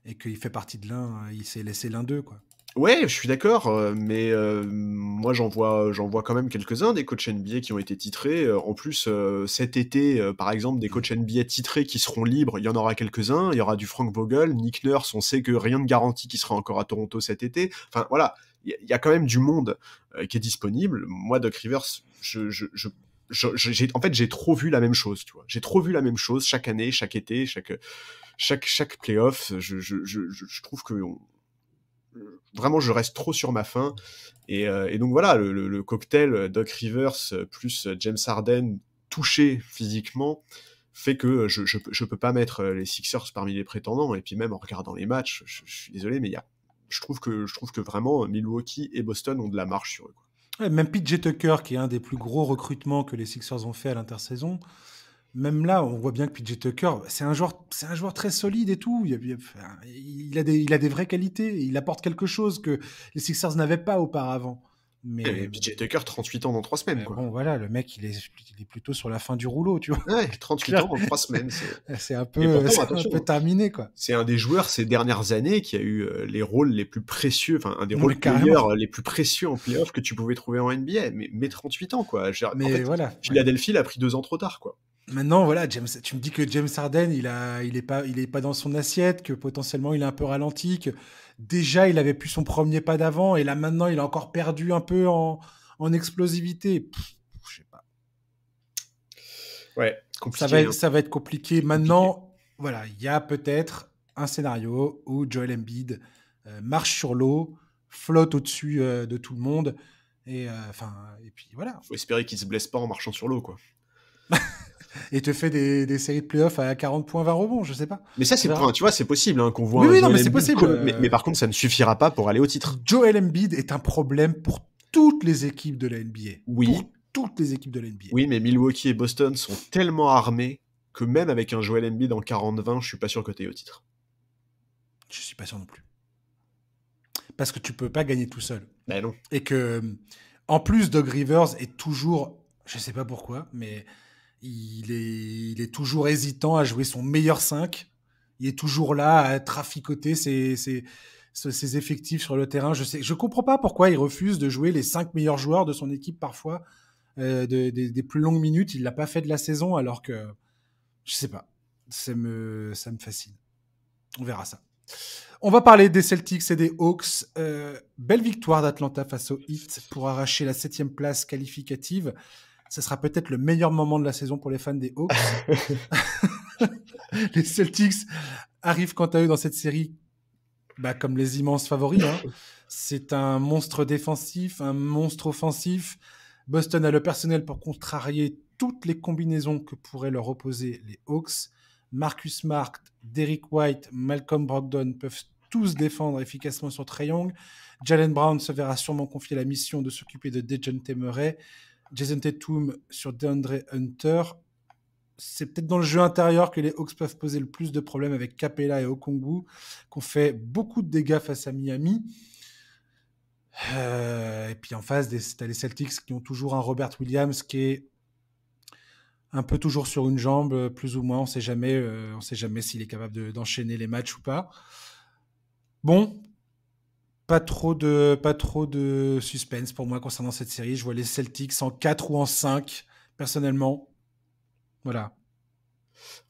et qu'il fait partie de l'un, il s'est laissé l'un d'eux, quoi. Ouais, je suis d'accord, mais moi j'en vois quand même quelques-uns des coachs NBA qui ont été titrés. En plus, cet été, par exemple, des coachs NBA titrés qui seront libres, il y en aura quelques-uns. Il y aura du Frank Vogel, Nick Nurse, on sait que rien ne garantit qu'il sera encore à Toronto cet été. Enfin voilà, il y a quand même du monde qui est disponible. Moi, Doc Rivers, en fait, j'ai trop vu la même chose, tu vois. J'ai trop vu la même chose chaque année, chaque été, chaque playoff. Je trouve que vraiment, je reste trop sur ma faim. Et donc voilà, le cocktail Doc Rivers plus James Harden touché physiquement fait que je peux pas mettre les Sixers parmi les prétendants. Et puis même en regardant les matchs, je suis désolé, mais je trouve que vraiment Milwaukee et Boston ont de la marche sur eux, quoi. Ouais, même PJ Tucker, qui est un des plus gros recrutements que les Sixers ont fait à l'intersaison, même là, on voit bien que PJ Tucker, c'est un joueur très solide et tout. Il a des vraies qualités. Il apporte quelque chose que les Sixers n'avaient pas auparavant. Et Mais PJ Tucker, 38 ans dans 3 semaines, quoi. bon, voilà, le mec, il est plutôt sur la fin du rouleau, tu vois. Ouais, 38 ans dans 3 semaines. C'est Et pourtant, c'est un attention, peu terminé, quoi. c'est un des joueurs ces dernières années qui a eu les rôles les plus précieux, enfin un des Non, mais rôles players carrément. les plus précieux en playoff que tu pouvais trouver en NBA. Mais 38 ans, quoi. En Mais fait, voilà. Ouais. Philadelphie l'a pris 2 ans trop tard, quoi. Maintenant, voilà, tu me dis que James Harden, il est pas dans son assiette, que potentiellement il est un peu ralenti, que déjà il avait plus son premier pas d'avant, et là maintenant il a encore perdu un peu en explosivité. Je sais pas. Ouais, compliqué, hein. Ça va être compliqué. Compliqué. Maintenant, voilà, il y a peut-être un scénario où Joel Embiid marche sur l'eau, flotte au-dessus de tout le monde, et puis voilà. Faut espérer qu'il se blesse pas en marchant sur l'eau, quoi. Et te fait des séries de playoffs à 40 points, 20 rebonds, je sais pas. Mais ça, On verra. tu vois, c'est possible, hein, qu'on voit Oui, un oui, non, mais Joel c'est Embiid, possible. mais par contre, ça ne suffira pas pour aller au titre. Joel Embiid est un problème pour toutes les équipes de la NBA. Oui, Pour toutes les équipes de la NBA. oui, mais Milwaukee et Boston sont tellement armés que même avec un Joel Embiid en 40-20, je suis pas sûr que t'aies au titre. Je suis pas sûr non plus. Parce que tu peux pas gagner tout seul. Ben non. Et que, en plus, Doug Rivers est toujours, je sais pas pourquoi, mais il est toujours hésitant à jouer son meilleur 5. Il est toujours là à traficoter ses effectifs sur le terrain. Je comprends pas pourquoi il refuse de jouer les 5 meilleurs joueurs de son équipe parfois, des plus longues minutes. Il l'a pas fait de la saison, alors que, je sais pas, ça me fascine. On verra ça. On va parler des Celtics et des Hawks. Belle victoire d'Atlanta face au Heat pour arracher la 7e place qualificative. Ce sera peut-être le meilleur moment de la saison pour les fans des Hawks. Les Celtics arrivent quant à eux dans cette série comme les immenses favoris. Hein. C'est un monstre défensif, un monstre offensif. Boston a le personnel pour contrarier toutes les combinaisons que pourraient leur opposer les Hawks. Marcus Smart, Derrick White, Malcolm Brogdon peuvent tous défendre efficacement sur Trae Young. Jaylen Brown se verra sûrement confier la mission de s'occuper de Dejounte Murray. Jason Tatum sur DeAndre Hunter. C'est peut-être dans le jeu intérieur que les Hawks peuvent poser le plus de problèmes avec Capella et Okongwu, qui ont fait beaucoup de dégâts face à Miami. Et puis en face, t'as les Celtics qui ont toujours un Robert Williams qui est un peu toujours sur une jambe, plus ou moins. On sait jamais s'il est capable d'enchaîner les matchs ou pas. Bon, Pas trop de suspense pour moi concernant cette série. Je vois les Celtics en 4 ou en 5, personnellement. Voilà.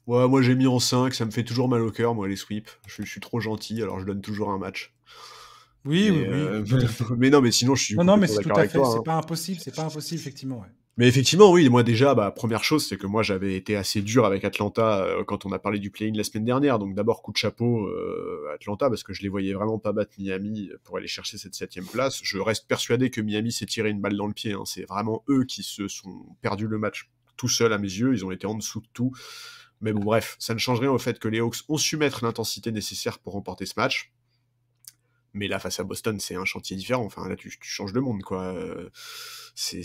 Ouais, moi j'ai mis en 5, ça me fait toujours mal au cœur, moi les sweeps. Je suis trop gentil, alors je donne toujours un match. Oui, oui, Mais, oui, tout à fait. mais non, mais sinon je suis Non, non, mais complètement c'est tout d'accord à avec fait. toi, hein. C'est pas impossible, effectivement, ouais. Mais effectivement, oui, moi déjà, première chose, c'est que moi j'avais été assez dur avec Atlanta quand on a parlé du play-in la semaine dernière. Donc d'abord coup de chapeau à Atlanta parce que je les voyais vraiment pas battre Miami pour aller chercher cette 7e place. Je reste persuadé que Miami s'est tiré une balle dans le pied, hein. C'est vraiment eux qui se sont perdus le match tout seuls à mes yeux. Ils ont été en dessous de tout. Mais bon, bref, ça ne change rien au fait que les Hawks ont su mettre l'intensité nécessaire pour remporter ce match. Mais là, face à Boston, c'est un chantier différent. Enfin, là, tu changes le monde, quoi. C'est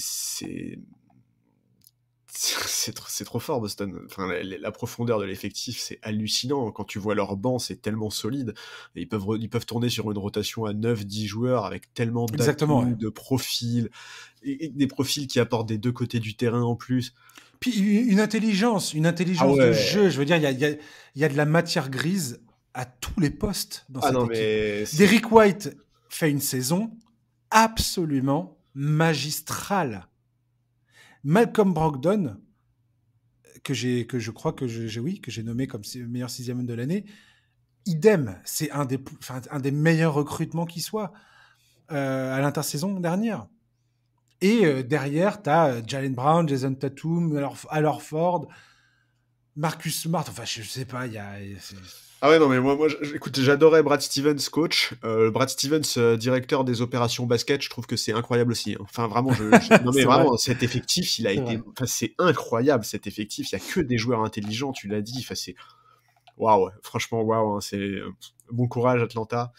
c'est trop fort, Boston. Enfin, la profondeur de l'effectif, c'est hallucinant. Quand tu vois leur banc, c'est tellement solide. Et ils peuvent tourner sur une rotation à 9-10 joueurs avec tellement Exactement, ouais. d'atouts, de profils, et des profils qui apportent des deux côtés du terrain en plus. Puis une Ah intelligence de ouais. jeu. Je veux dire, il y a de la matière grise à tous les postes dans Ah cette non, équipe. mais c'est... Derrick White fait une saison absolument magistrale. Malcolm Brogdon, que je crois que oui, que j'ai nommé comme meilleur 6e homme de l'année, idem. C'est un des meilleurs recrutements qui soit à l'intersaison dernière. Et derrière, tu as Jalen Brown, Jason Tatum, Al Horford, Marcus Smart. Enfin, je sais pas, il y a. Ah ouais, non, mais écoute, j'adorais Brad Stevens, coach. Brad Stevens, directeur des opérations basket, je trouve que c'est incroyable aussi, hein. Enfin, vraiment, non, mais C'est vrai, vraiment, cet effectif, il a c'est été, vrai. enfin, c'est incroyable, cet effectif. Il y a que des joueurs intelligents, tu l'as dit. Enfin, c'est, waouh, franchement, waouh, hein, c'est, bon courage, Atlanta.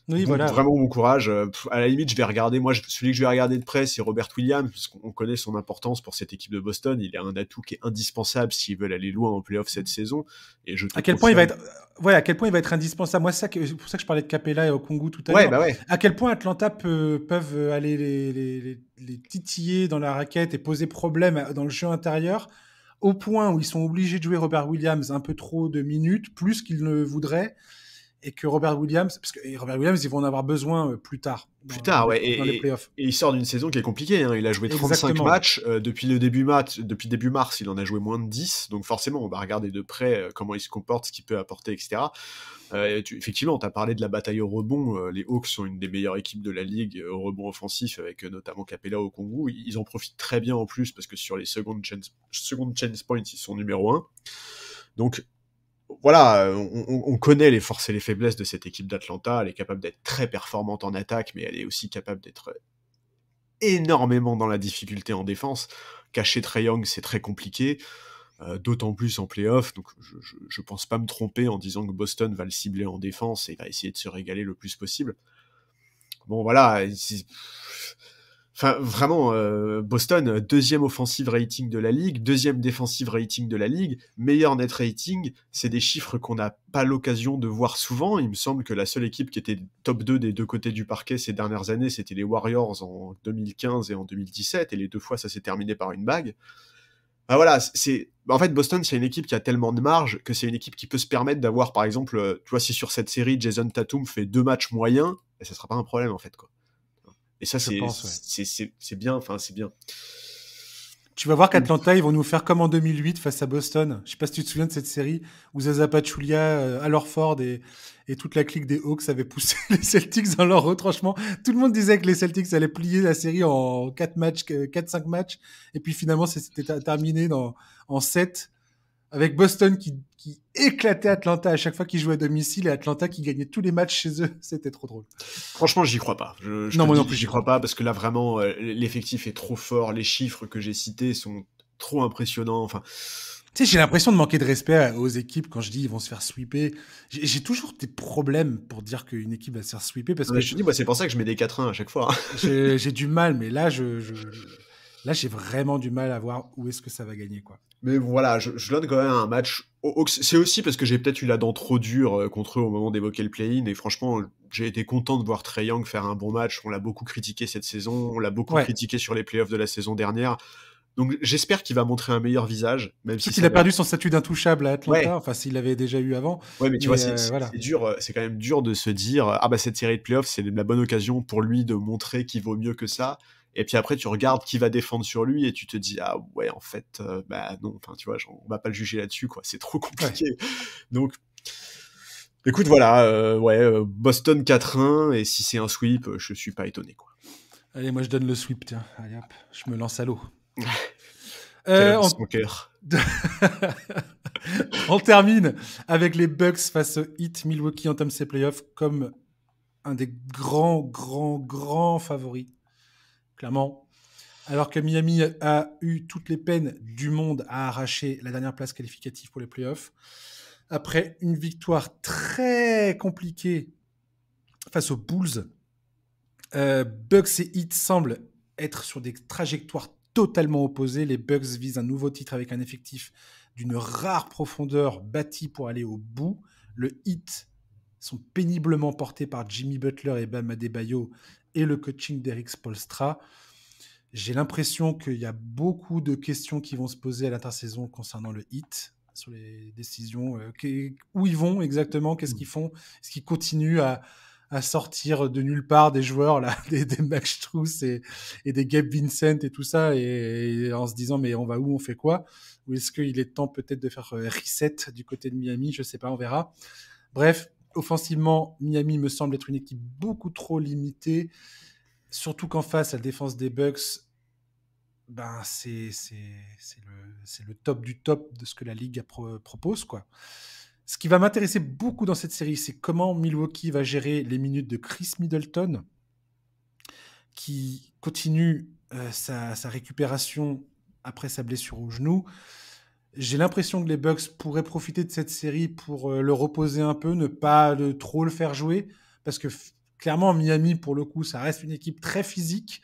Oui, Bon, voilà. vraiment bon courage. À la limite, je vais regarder. Moi, celui que je vais regarder de près, c'est Robert Williams, parce qu'on connaît son importance pour cette équipe de Boston. Il a un atout qui est indispensable s'ils veulent aller loin en playoff cette saison. Et je te À quel point il va confirme. être, ouais, à quel point il va être indispensable. Moi, c'est pour ça que je parlais de Capella et Okongu tout à Ouais, l'heure. bah ouais. À quel point Atlanta peuvent aller les titiller dans la raquette et poser problème dans le jeu intérieur, au point où ils sont obligés de jouer Robert Williams un peu trop de minutes, plus qu'ils ne voudraient, et que Robert Williams, Robert Williams, ils vont en avoir besoin plus tard Plus tard, ouais, dans les playoffs. et il sort d'une saison qui est compliquée, hein. Il a joué 35 Exactement. matchs. Depuis début mars, il en a joué moins de 10. Donc forcément, on va regarder de près comment il se comporte, ce qu'il peut apporter, etc. Effectivement, tu as parlé de la bataille au rebond. Les Hawks sont une des meilleures équipes de la ligue au rebond offensif, avec notamment Capella au Congo. Ils en profitent très bien en plus, parce que sur les second chance points, ils sont numéro 1. Donc voilà, on connaît les forces et les faiblesses de cette équipe d'Atlanta. Elle est capable d'être très performante en attaque, mais elle est aussi capable d'être énormément dans la difficulté en défense. Cacher Trae Young, c'est très compliqué, d'autant plus en playoff. Donc je pense pas me tromper en disant que Boston va le cibler en défense et va essayer de se régaler le plus possible. Bon voilà, enfin vraiment, Boston, deuxième offensive rating de la ligue, deuxième défensive rating de la ligue, meilleur net rating, c'est des chiffres qu'on n'a pas l'occasion de voir souvent. Il me semble que la seule équipe qui était top 2 des deux côtés du parquet ces dernières années, c'était les Warriors en 2015 et en 2017, et les deux fois ça s'est terminé par une bague. Ah voilà, en fait, Boston, c'est une équipe qui a tellement de marge que c'est une équipe qui peut se permettre d'avoir, par exemple, tu vois, si sur cette série, Jason Tatum fait 2 matchs moyens, et ça sera pas un problème, en fait, quoi. Et ça, Je pense, ouais. c'est bien, enfin, c'est bien. Tu vas voir qu'Atlanta, ils vont nous faire comme en 2008 face à Boston. Je sais pas si tu te souviens de cette série où Zaza Pachulia, Al Horford et toute la clique des Hawks avaient poussé les Celtics dans leur retranchement. Tout le monde disait que les Celtics allaient plier la série en 4-5 matchs. Et puis finalement, c'était terminé en 7 avec Boston qui éclatait Atlanta à chaque fois qu'ils jouaient à domicile et Atlanta qui gagnait tous les matchs chez eux. C'était trop drôle. Franchement, j'y crois pas. Je te Non, le moi non dis, plus, j'y j'y crois crois pas. pas parce que là, vraiment, l'effectif est trop fort. Les chiffres que j'ai cités sont trop impressionnants. Enfin, Tu sais, j'ai l'impression de manquer de respect aux équipes quand je dis ils vont se faire sweeper. J'ai toujours des problèmes pour dire qu'une équipe va se faire sweeper parce que je te dis, moi, c'est pour ça que je mets des 4-1 à chaque fois, hein. j'ai du mal, mais là, là, j'ai vraiment du mal à voir où est-ce que ça va gagner, quoi. Mais voilà, je donne quand même un match. C'est aussi parce que j'ai peut-être eu la dent trop dure contre eux au moment d'évoquer le play-in. Et franchement, j'ai été content de voir Trae Young faire un bon match. On l'a beaucoup critiqué cette saison. On l'a beaucoup Ouais, critiqué sur les playoffs de la saison dernière. Donc j'espère qu'il va montrer un meilleur visage, même Surtout si qu'il ça a va... perdu son statut d'intouchable à Atlanta, Ouais, enfin s'il l'avait déjà eu avant. ouais, mais tu vois, Mais voilà. c'est dur, c'est quand même dur de se dire, ah bah cette série de playoffs, c'est la bonne occasion pour lui de montrer qu'il vaut mieux que ça. Et puis après, tu regardes qui va défendre sur lui et tu te dis, ah ouais, en fait, bah non, enfin tu vois, on va pas le juger là-dessus, quoi, c'est trop compliqué. Ouais. Donc, écoute, voilà, Boston 4-1, et si c'est un sweep, je suis pas étonné, quoi. Allez, moi je donne le sweep, tiens. Allez hop, je me lance à l'eau. Quel homme On... sans cœur. On termine avec les Bucks face au Heat. Milwaukee entame ses playoffs comme un des grands favoris, clairement. Alors que Miami a eu toutes les peines du monde à arracher la dernière place qualificative pour les playoffs. Après une victoire très compliquée face aux Bulls, Bucks et Heat semblent être sur des trajectoires totalement opposées. Les Bucks visent un nouveau titre avec un effectif d'une rare profondeur bâti pour aller au bout. Le Heat sont péniblement portés par Jimmy Butler et Bam Adebayo et le coaching d'Eric Spoelstra. J'ai l'impression qu'il y a beaucoup de questions qui vont se poser à l'intersaison concernant le Heat, sur les décisions, où ils vont exactement, qu'est-ce qu'ils font, est-ce qu'ils continuent à sortir de nulle part des joueurs, là, des Max Strus et des Gabe Vincent et tout ça, et en se disant mais on va où, on fait quoi, ou est-ce qu'il est temps peut-être de faire reset du côté de Miami, je sais pas, on verra. Bref, offensivement, Miami me semble être une équipe beaucoup trop limitée, surtout qu'en face, la défense des Bucks, ben c'est le top du top de ce que la ligue propose, quoi. Ce qui va m'intéresser beaucoup dans cette série, c'est comment Milwaukee va gérer les minutes de Chris Middleton, qui continue sa récupération après sa blessure au genou. J'ai l'impression que les Bucks pourraient profiter de cette série pour le reposer un peu, ne pas trop le faire jouer, parce que clairement, Miami, pour le coup, ça reste une équipe très physique.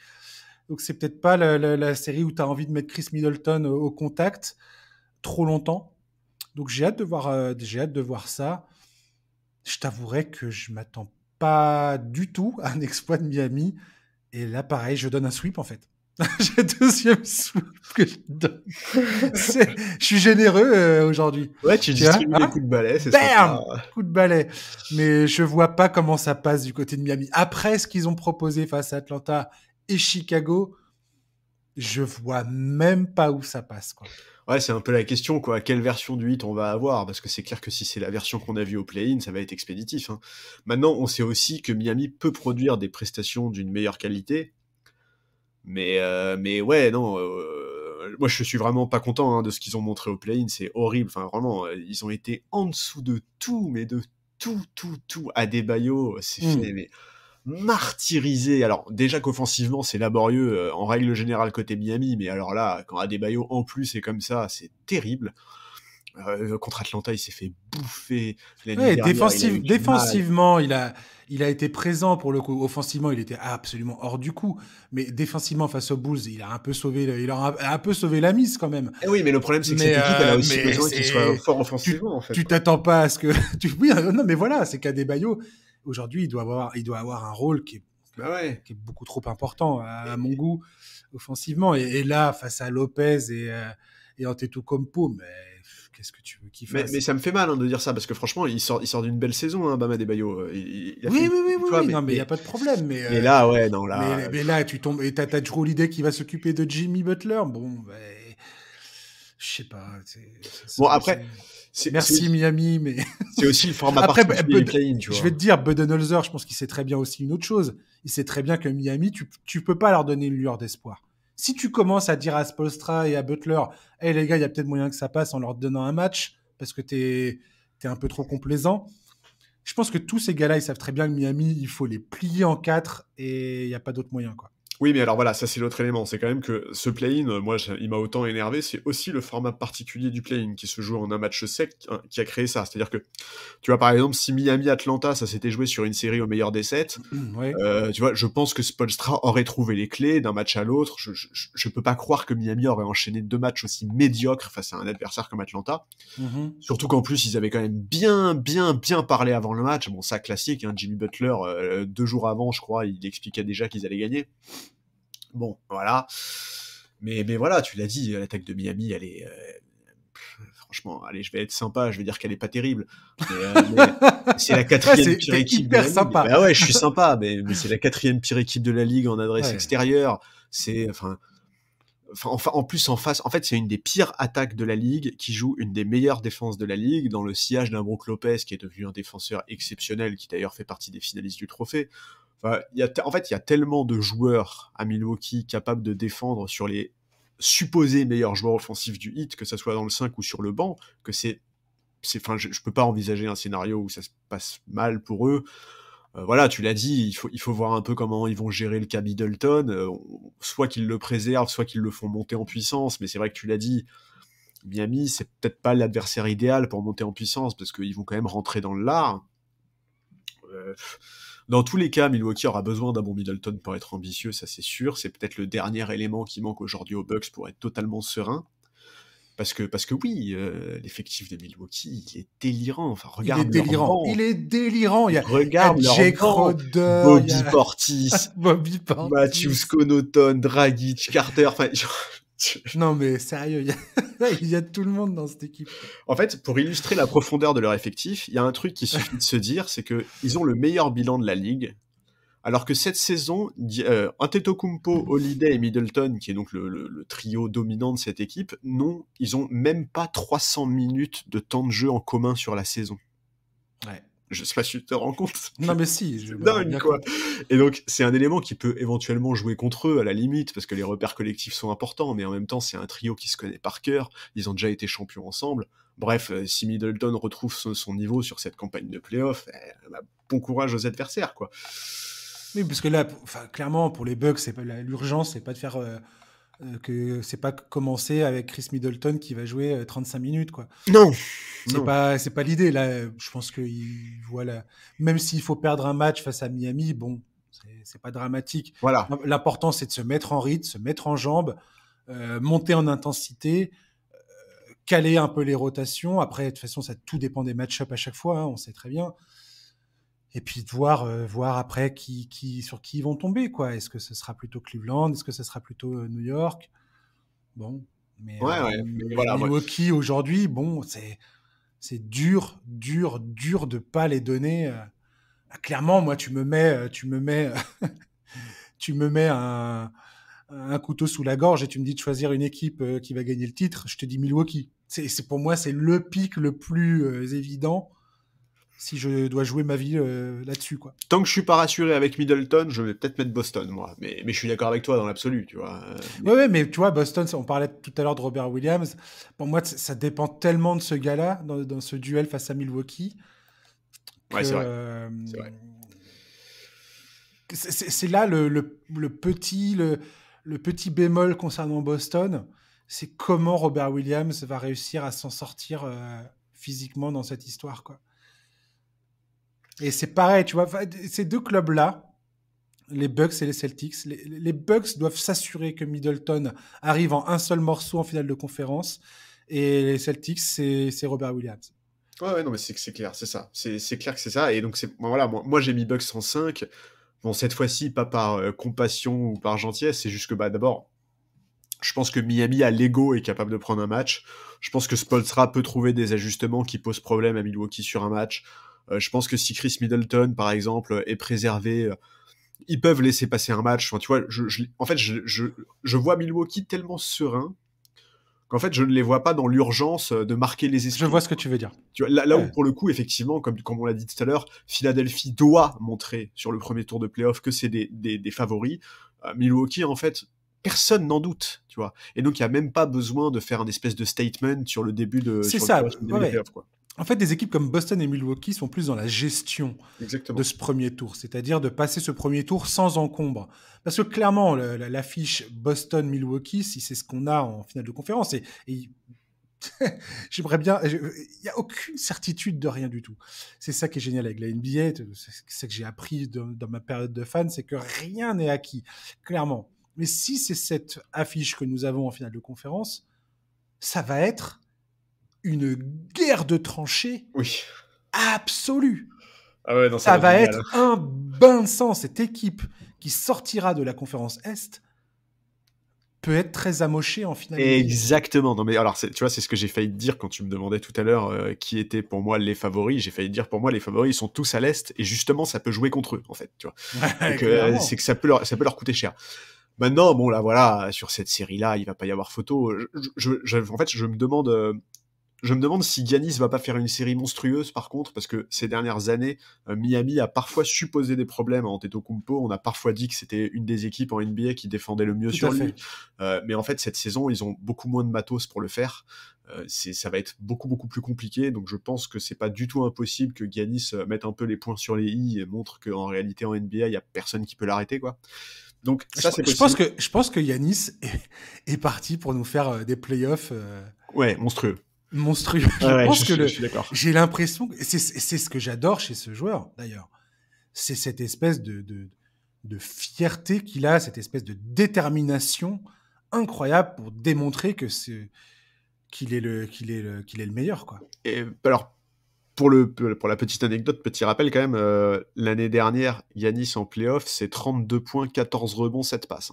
Donc, c'est peut-être pas la série où tu as envie de mettre Chris Middleton au contact trop longtemps. Donc, j'ai hâte de voir ça. Je t'avouerai que je m'attends pas du tout à un exploit de Miami. Et là, pareil, je donne un sweep, en fait. J'ai le deuxième sweep que je donne. Je suis généreux aujourd'hui. Ouais, tu distribues des coups de balai, c'est sympa. Coup de balai. Mais je vois pas comment ça passe du côté de Miami. Après ce qu'ils ont proposé face à Atlanta et Chicago, je vois même pas où ça passe, quoi. Ouais, c'est un peu la question, quoi. Quelle version du hit on va avoir? Parce que c'est clair que si c'est la version qu'on a vue au play-in, ça va être expéditif, hein. Maintenant, on sait aussi que Miami peut produire des prestations d'une meilleure qualité. Mais ouais, non. Moi, je suis vraiment pas content, hein, de ce qu'ils ont montré au play-in. C'est horrible. Enfin, vraiment, ils ont été en dessous de tout, mais de tout. Adebayo s'est fait mais martyrisé. Alors, déjà qu'offensivement, c'est laborieux en règle générale côté Miami, mais alors là, quand Adebayo en plus est comme ça, c'est terrible. Contre Atlanta, il s'est fait bouffer. Ouais, Dernière, il a eu du mal. défensivement, il a été présent pour le coup. Offensivement, il était absolument hors du coup. Mais défensivement, face aux Bulls, il a un peu sauvé la mise quand même. Eh oui, mais le problème, c'est que cette équipe, elle a aussi besoin qu'il soit fort offensivement, en fait. Tu t'attends pas à ce que. Oui, non, mais voilà, c'est qu'Adebayo, aujourd'hui, il doit avoir un rôle qui est beaucoup trop important à mon goût offensivement. Et là, face à Lopez et Antetokounmpo, mais qu'est-ce que tu veux qu'il fasse? Mais ça me fait mal, hein, de dire ça, parce que franchement, il sort d'une belle saison, hein, Bam Adebayo. Il a fait Oui, une non, mais il n'y a pas de problème. Mais là, ouais, non, là. Mais là, tu tombes. Et t'as Drew Holiday qui va s'occuper de Jimmy Butler. Bon, ben. Je sais pas. Bon, après. Merci Miami, mais. C'est aussi le format particulier du play-in, tu vois. Je vais te dire, Budenholzer, je pense qu'il sait très bien aussi une autre chose. Il sait très bien que Miami, tu peux pas leur donner une lueur d'espoir. Si tu commences à dire à Spoelstra et à Butler, hey, les gars, il y a peut-être moyen que ça passe en leur donnant un match, parce que t'es un peu trop complaisant. Je pense que tous ces gars-là, ils savent très bien que Miami, il faut les plier en 4 et il n'y a pas d'autre moyen, quoi. Oui, mais alors voilà, ça c'est l'autre élément. C'est quand même que ce play-in, moi, il m'a autant énervé, c'est aussi le format particulier du play-in qui se joue en un match sec qui a créé ça. C'est-à-dire que, tu vois, par exemple, si Miami-Atlanta, ça s'était joué sur une série au meilleur des 7, Ouais. tu vois, je pense que Spoelstra aurait trouvé les clés d'un match à l'autre. Je peux pas croire que Miami aurait enchaîné 2 matchs aussi médiocres face à un adversaire comme Atlanta. Surtout qu'en plus, ils avaient quand même bien parlé avant le match. Bon, ça, classique, hein, Jimmy Butler, 2 jours avant, je crois, il expliquait déjà qu'ils allaient gagner. Bon, voilà. Mais voilà, tu l'as dit, l'attaque de Miami, elle est franchement, allez, je vais être sympa, je vais dire qu'elle est pas terrible, mais c'est la Ouais, quatrième pire t'es équipe de hyper la ligue. sympa. Bah ouais, je suis sympa, mais c'est la quatrième pire équipe de la ligue en adresse Ouais. extérieure. C'est en plus en face, en fait, c'est une des pires attaques de la ligue qui joue une des meilleures défenses de la ligue dans le sillage d'un Brook Lopez qui est devenu un défenseur exceptionnel, qui d'ailleurs fait partie des finalistes du trophée. Enfin, en fait, il y a tellement de joueurs à Milwaukee capables de défendre sur les supposés meilleurs joueurs offensifs du Heat, que ça soit dans le 5 ou sur le banc, que je peux pas envisager un scénario où ça se passe mal pour eux. Voilà, tu l'as dit, il faut voir un peu comment ils vont gérer le cas Middleton, soit qu'ils le préservent, soit qu'ils le font monter en puissance, mais c'est vrai que tu l'as dit, Miami, c'est peut-être pas l'adversaire idéal pour monter en puissance, parce qu'ils vont quand même rentrer dans le lard. Dans tous les cas, Milwaukee aura besoin d'un bon Middleton pour être ambitieux, ça c'est sûr. C'est peut-être le dernier élément qui manque aujourd'hui aux Bucks pour être totalement serein. Parce que oui, l'effectif de Milwaukee, il est délirant. Enfin, regarde leur banc. Il est délirant. Il y a leur Jake banc. Roder, Bobby Portis, Bobby Portis, Matthews Connaughton, Dragic, Carter. Enfin, non mais sérieux, il y a tout le monde dans cette équipe. En fait, pour illustrer la profondeur de leur effectif, il y a un truc qui suffit de se dire, c'est que ils ont le meilleur bilan de la ligue. Alors que cette saison, Antetokounmpo, Holiday et Middleton, qui est donc le trio dominant de cette équipe, ils ont même pas 300 minutes de temps de jeu en commun sur la saison. Ouais. Je sais pas si tu te rends compte. Non mais si, c'est dingue quoi. Et donc c'est un élément qui peut éventuellement jouer contre eux à la limite, parce que les repères collectifs sont importants, mais en même temps c'est un trio qui se connaît par cœur, ils ont déjà été champions ensemble. Bref, si Middleton retrouve son niveau sur cette campagne de play-off, bon courage aux adversaires quoi. Oui, parce que là, clairement, pour les Bucks, l'urgence, c'est pas de faire c'est pas commencer avec Chris Middleton qui va jouer 35 minutes, quoi. Non. C'est pas l'idée. Là, je pense que voilà, même s'il faut perdre un match face à Miami, bon, c'est pas dramatique. Voilà. L'important, c'est de se mettre en rythme, se mettre en jambes, monter en intensité, caler un peu les rotations. Après, de toute façon, ça tout dépend des match-ups à chaque fois, hein, on sait très bien. Et puis de voir après sur qui ils vont tomber, quoi. Est-ce que ce sera plutôt Cleveland? Est-ce que ce sera plutôt New York? Bon, mais voilà, Milwaukee aujourd'hui, bon, c'est dur de pas les donner. Clairement, moi, tu me mets tu me mets un couteau sous la gorge et tu me dis de choisir une équipe qui va gagner le titre. Je te dis Milwaukee. C'est pour moi, c'est le pic le plus évident. Si je dois jouer ma vie là-dessus, quoi. Tant que je suis pas rassuré avec Middleton, je vais peut-être mettre Boston, moi. Mais je suis d'accord avec toi dans l'absolu, tu vois. Ouais, mais tu vois, Boston, on parlait tout à l'heure de Robert Williams. Pour moi, ça dépend tellement de ce gars-là, dans ce duel face à Milwaukee. Ouais, c'est vrai. C'est vrai. C'est là le petit bémol concernant Boston. C'est comment Robert Williams va réussir à s'en sortir physiquement dans cette histoire, quoi. Et c'est pareil, tu vois, ces deux clubs-là, les Bucks et les Celtics, les Bucks doivent s'assurer que Middleton arrive en un seul morceau en finale de conférence, et les Celtics, c'est Robert Williams. Ouais, non, mais c'est clair, c'est ça. C'est clair que c'est ça. Et donc, voilà, moi j'ai mis Bucks en 5. Bon, cette fois-ci, pas par compassion ou par gentillesse, c'est juste que, d'abord, je pense que Miami a l'ego et est capable de prendre un match. Je pense que Spoelstra peut trouver des ajustements qui posent problème à Milwaukee sur un match. Je pense que si Chris Middleton, par exemple, est préservé, ils peuvent laisser passer un match. Enfin, tu vois, en fait, je vois Milwaukee tellement serein qu'en fait, je ne les vois pas dans l'urgence de marquer les esprits. Je vois ce que tu veux dire. Tu vois, là où, pour le coup, effectivement, comme on l'a dit tout à l'heure, Philadelphie doit montrer sur le premier tour de playoff que c'est des favoris. Milwaukee, en fait, personne n'en doute, tu vois. Et donc, il n'y a même pas besoin de faire un espèce de statement sur le début de playoff, quoi. En fait, des équipes comme Boston et Milwaukee sont plus dans la gestion de ce premier tour, c'est-à-dire de passer ce premier tour sans encombre. Parce que clairement, l'affiche Boston-Milwaukee, si c'est ce qu'on a en finale de conférence, et j'aimerais bien... Il n'y a aucune certitude de rien du tout. C'est ça qui est génial avec la NBA, c'est ça que j'ai appris dans ma période de fan, c'est que rien n'est acquis, clairement. Mais si c'est cette affiche que nous avons en finale de conférence, ça va être une guerre de tranchées absolue. Ah ouais, non, ça va être un bain de sang. Cette équipe qui sortira de la conférence Est peut être très amoché en finale. Exactement. Non mais alors, tu vois, c'est ce que j'ai failli te dire quand tu me demandais tout à l'heure qui étaient pour moi les favoris. J'ai failli te dire pour moi les favoris ils sont tous à l'est et justement ça peut jouer contre eux en fait, tu vois. Donc, c'est que ça peut leur coûter cher. Maintenant, bon là voilà, sur cette série là, il va pas y avoir photo. En fait, je me demande si Giannis va pas faire une série monstrueuse par contre, parce que ces dernières années, Miami a parfois supposé des problèmes à Antetokounmpo. On a parfois dit que c'était une des équipes en NBA qui défendait le mieux sur lui. Mais en fait, cette saison, ils ont beaucoup moins de matos pour le faire. Ça va être beaucoup plus compliqué. Donc je pense que c'est pas du tout impossible que Giannis mette un peu les points sur les i et montre qu'en réalité en NBA, il y a personne qui peut l'arrêter, quoi. Donc ça, c'est possible. Je pense que Giannis est parti pour nous faire des playoffs. Ouais, monstrueux. Monstrueux. Je suis d'accord. J'ai l'impression, c'est ce que j'adore chez ce joueur d'ailleurs, c'est cette espèce de fierté qu'il a, cette espèce de détermination incroyable pour démontrer qu'il est le meilleur, quoi. Et alors pour la petite anecdote, petit rappel quand même, l'année dernière, Giannis en playoff, c'est 32 points, 14 rebonds, 7 passes.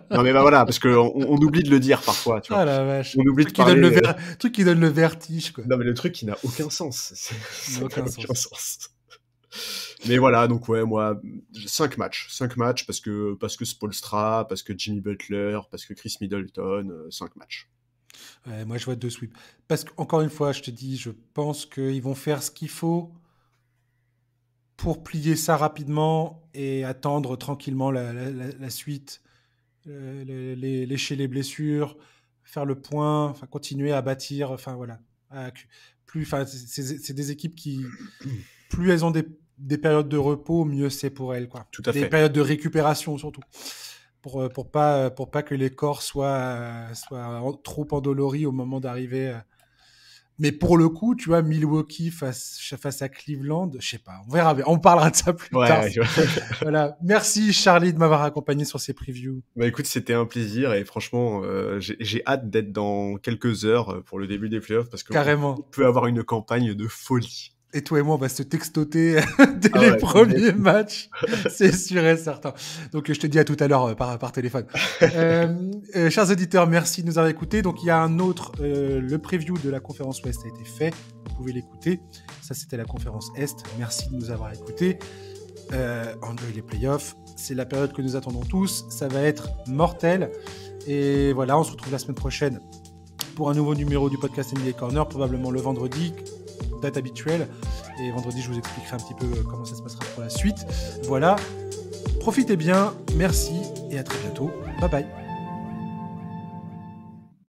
Non mais bah voilà, parce qu'on oublie de le dire parfois, tu vois. Ah la vache. On oublie de parler... truc qui donne le vertige, quoi. Non mais le truc qui n'a aucun sens. Ça n'a aucun sens. Mais voilà, donc ouais, moi, 5 matchs, parce que Spoelstra, parce que Jimmy Butler, parce que Chris Middleton, 5 matchs. Ouais, moi je vois 2 sweeps. Parce qu'encore une fois, je te dis, je pense qu'ils vont faire ce qu'il faut pour plier ça rapidement et attendre tranquillement la suite, lécher les blessures, faire le point, enfin continuer à bâtir, enfin voilà. C'est des équipes qui, plus elles ont des périodes de repos, mieux c'est pour elles, quoi. Tout à fait. Des périodes de récupération surtout. Pour pas que les corps soient trop endoloris au moment d'arriver. Mais pour le coup, tu vois, Milwaukee face à Cleveland, je sais pas, on verra, on parlera de ça plus tard. Voilà. Merci Charlie de m'avoir accompagné sur ces previews. Bah écoute, c'était un plaisir et franchement, j'ai hâte d'être dans quelques heures pour le début des playoffs parce que carrément, on peut avoir une campagne de folie. Et toi et moi, on va se textoter dès les premiers matchs. C'est sûr et certain. Donc, je te dis à tout à l'heure par téléphone. Chers auditeurs, merci de nous avoir écoutés. Donc, il y a un autre, le preview de la conférence Ouest a été fait. Vous pouvez l'écouter. Ça, c'était la conférence Est. Merci de nous avoir écoutés. Enjoy les playoffs. C'est la période que nous attendons tous. Ça va être mortel. Et voilà, on se retrouve la semaine prochaine pour un nouveau numéro du podcast NBA Corner, probablement le vendredi, date habituelle. Et vendredi, je vous expliquerai un petit peu comment ça se passera pour la suite. Voilà, profitez bien, merci et à très bientôt. Bye bye.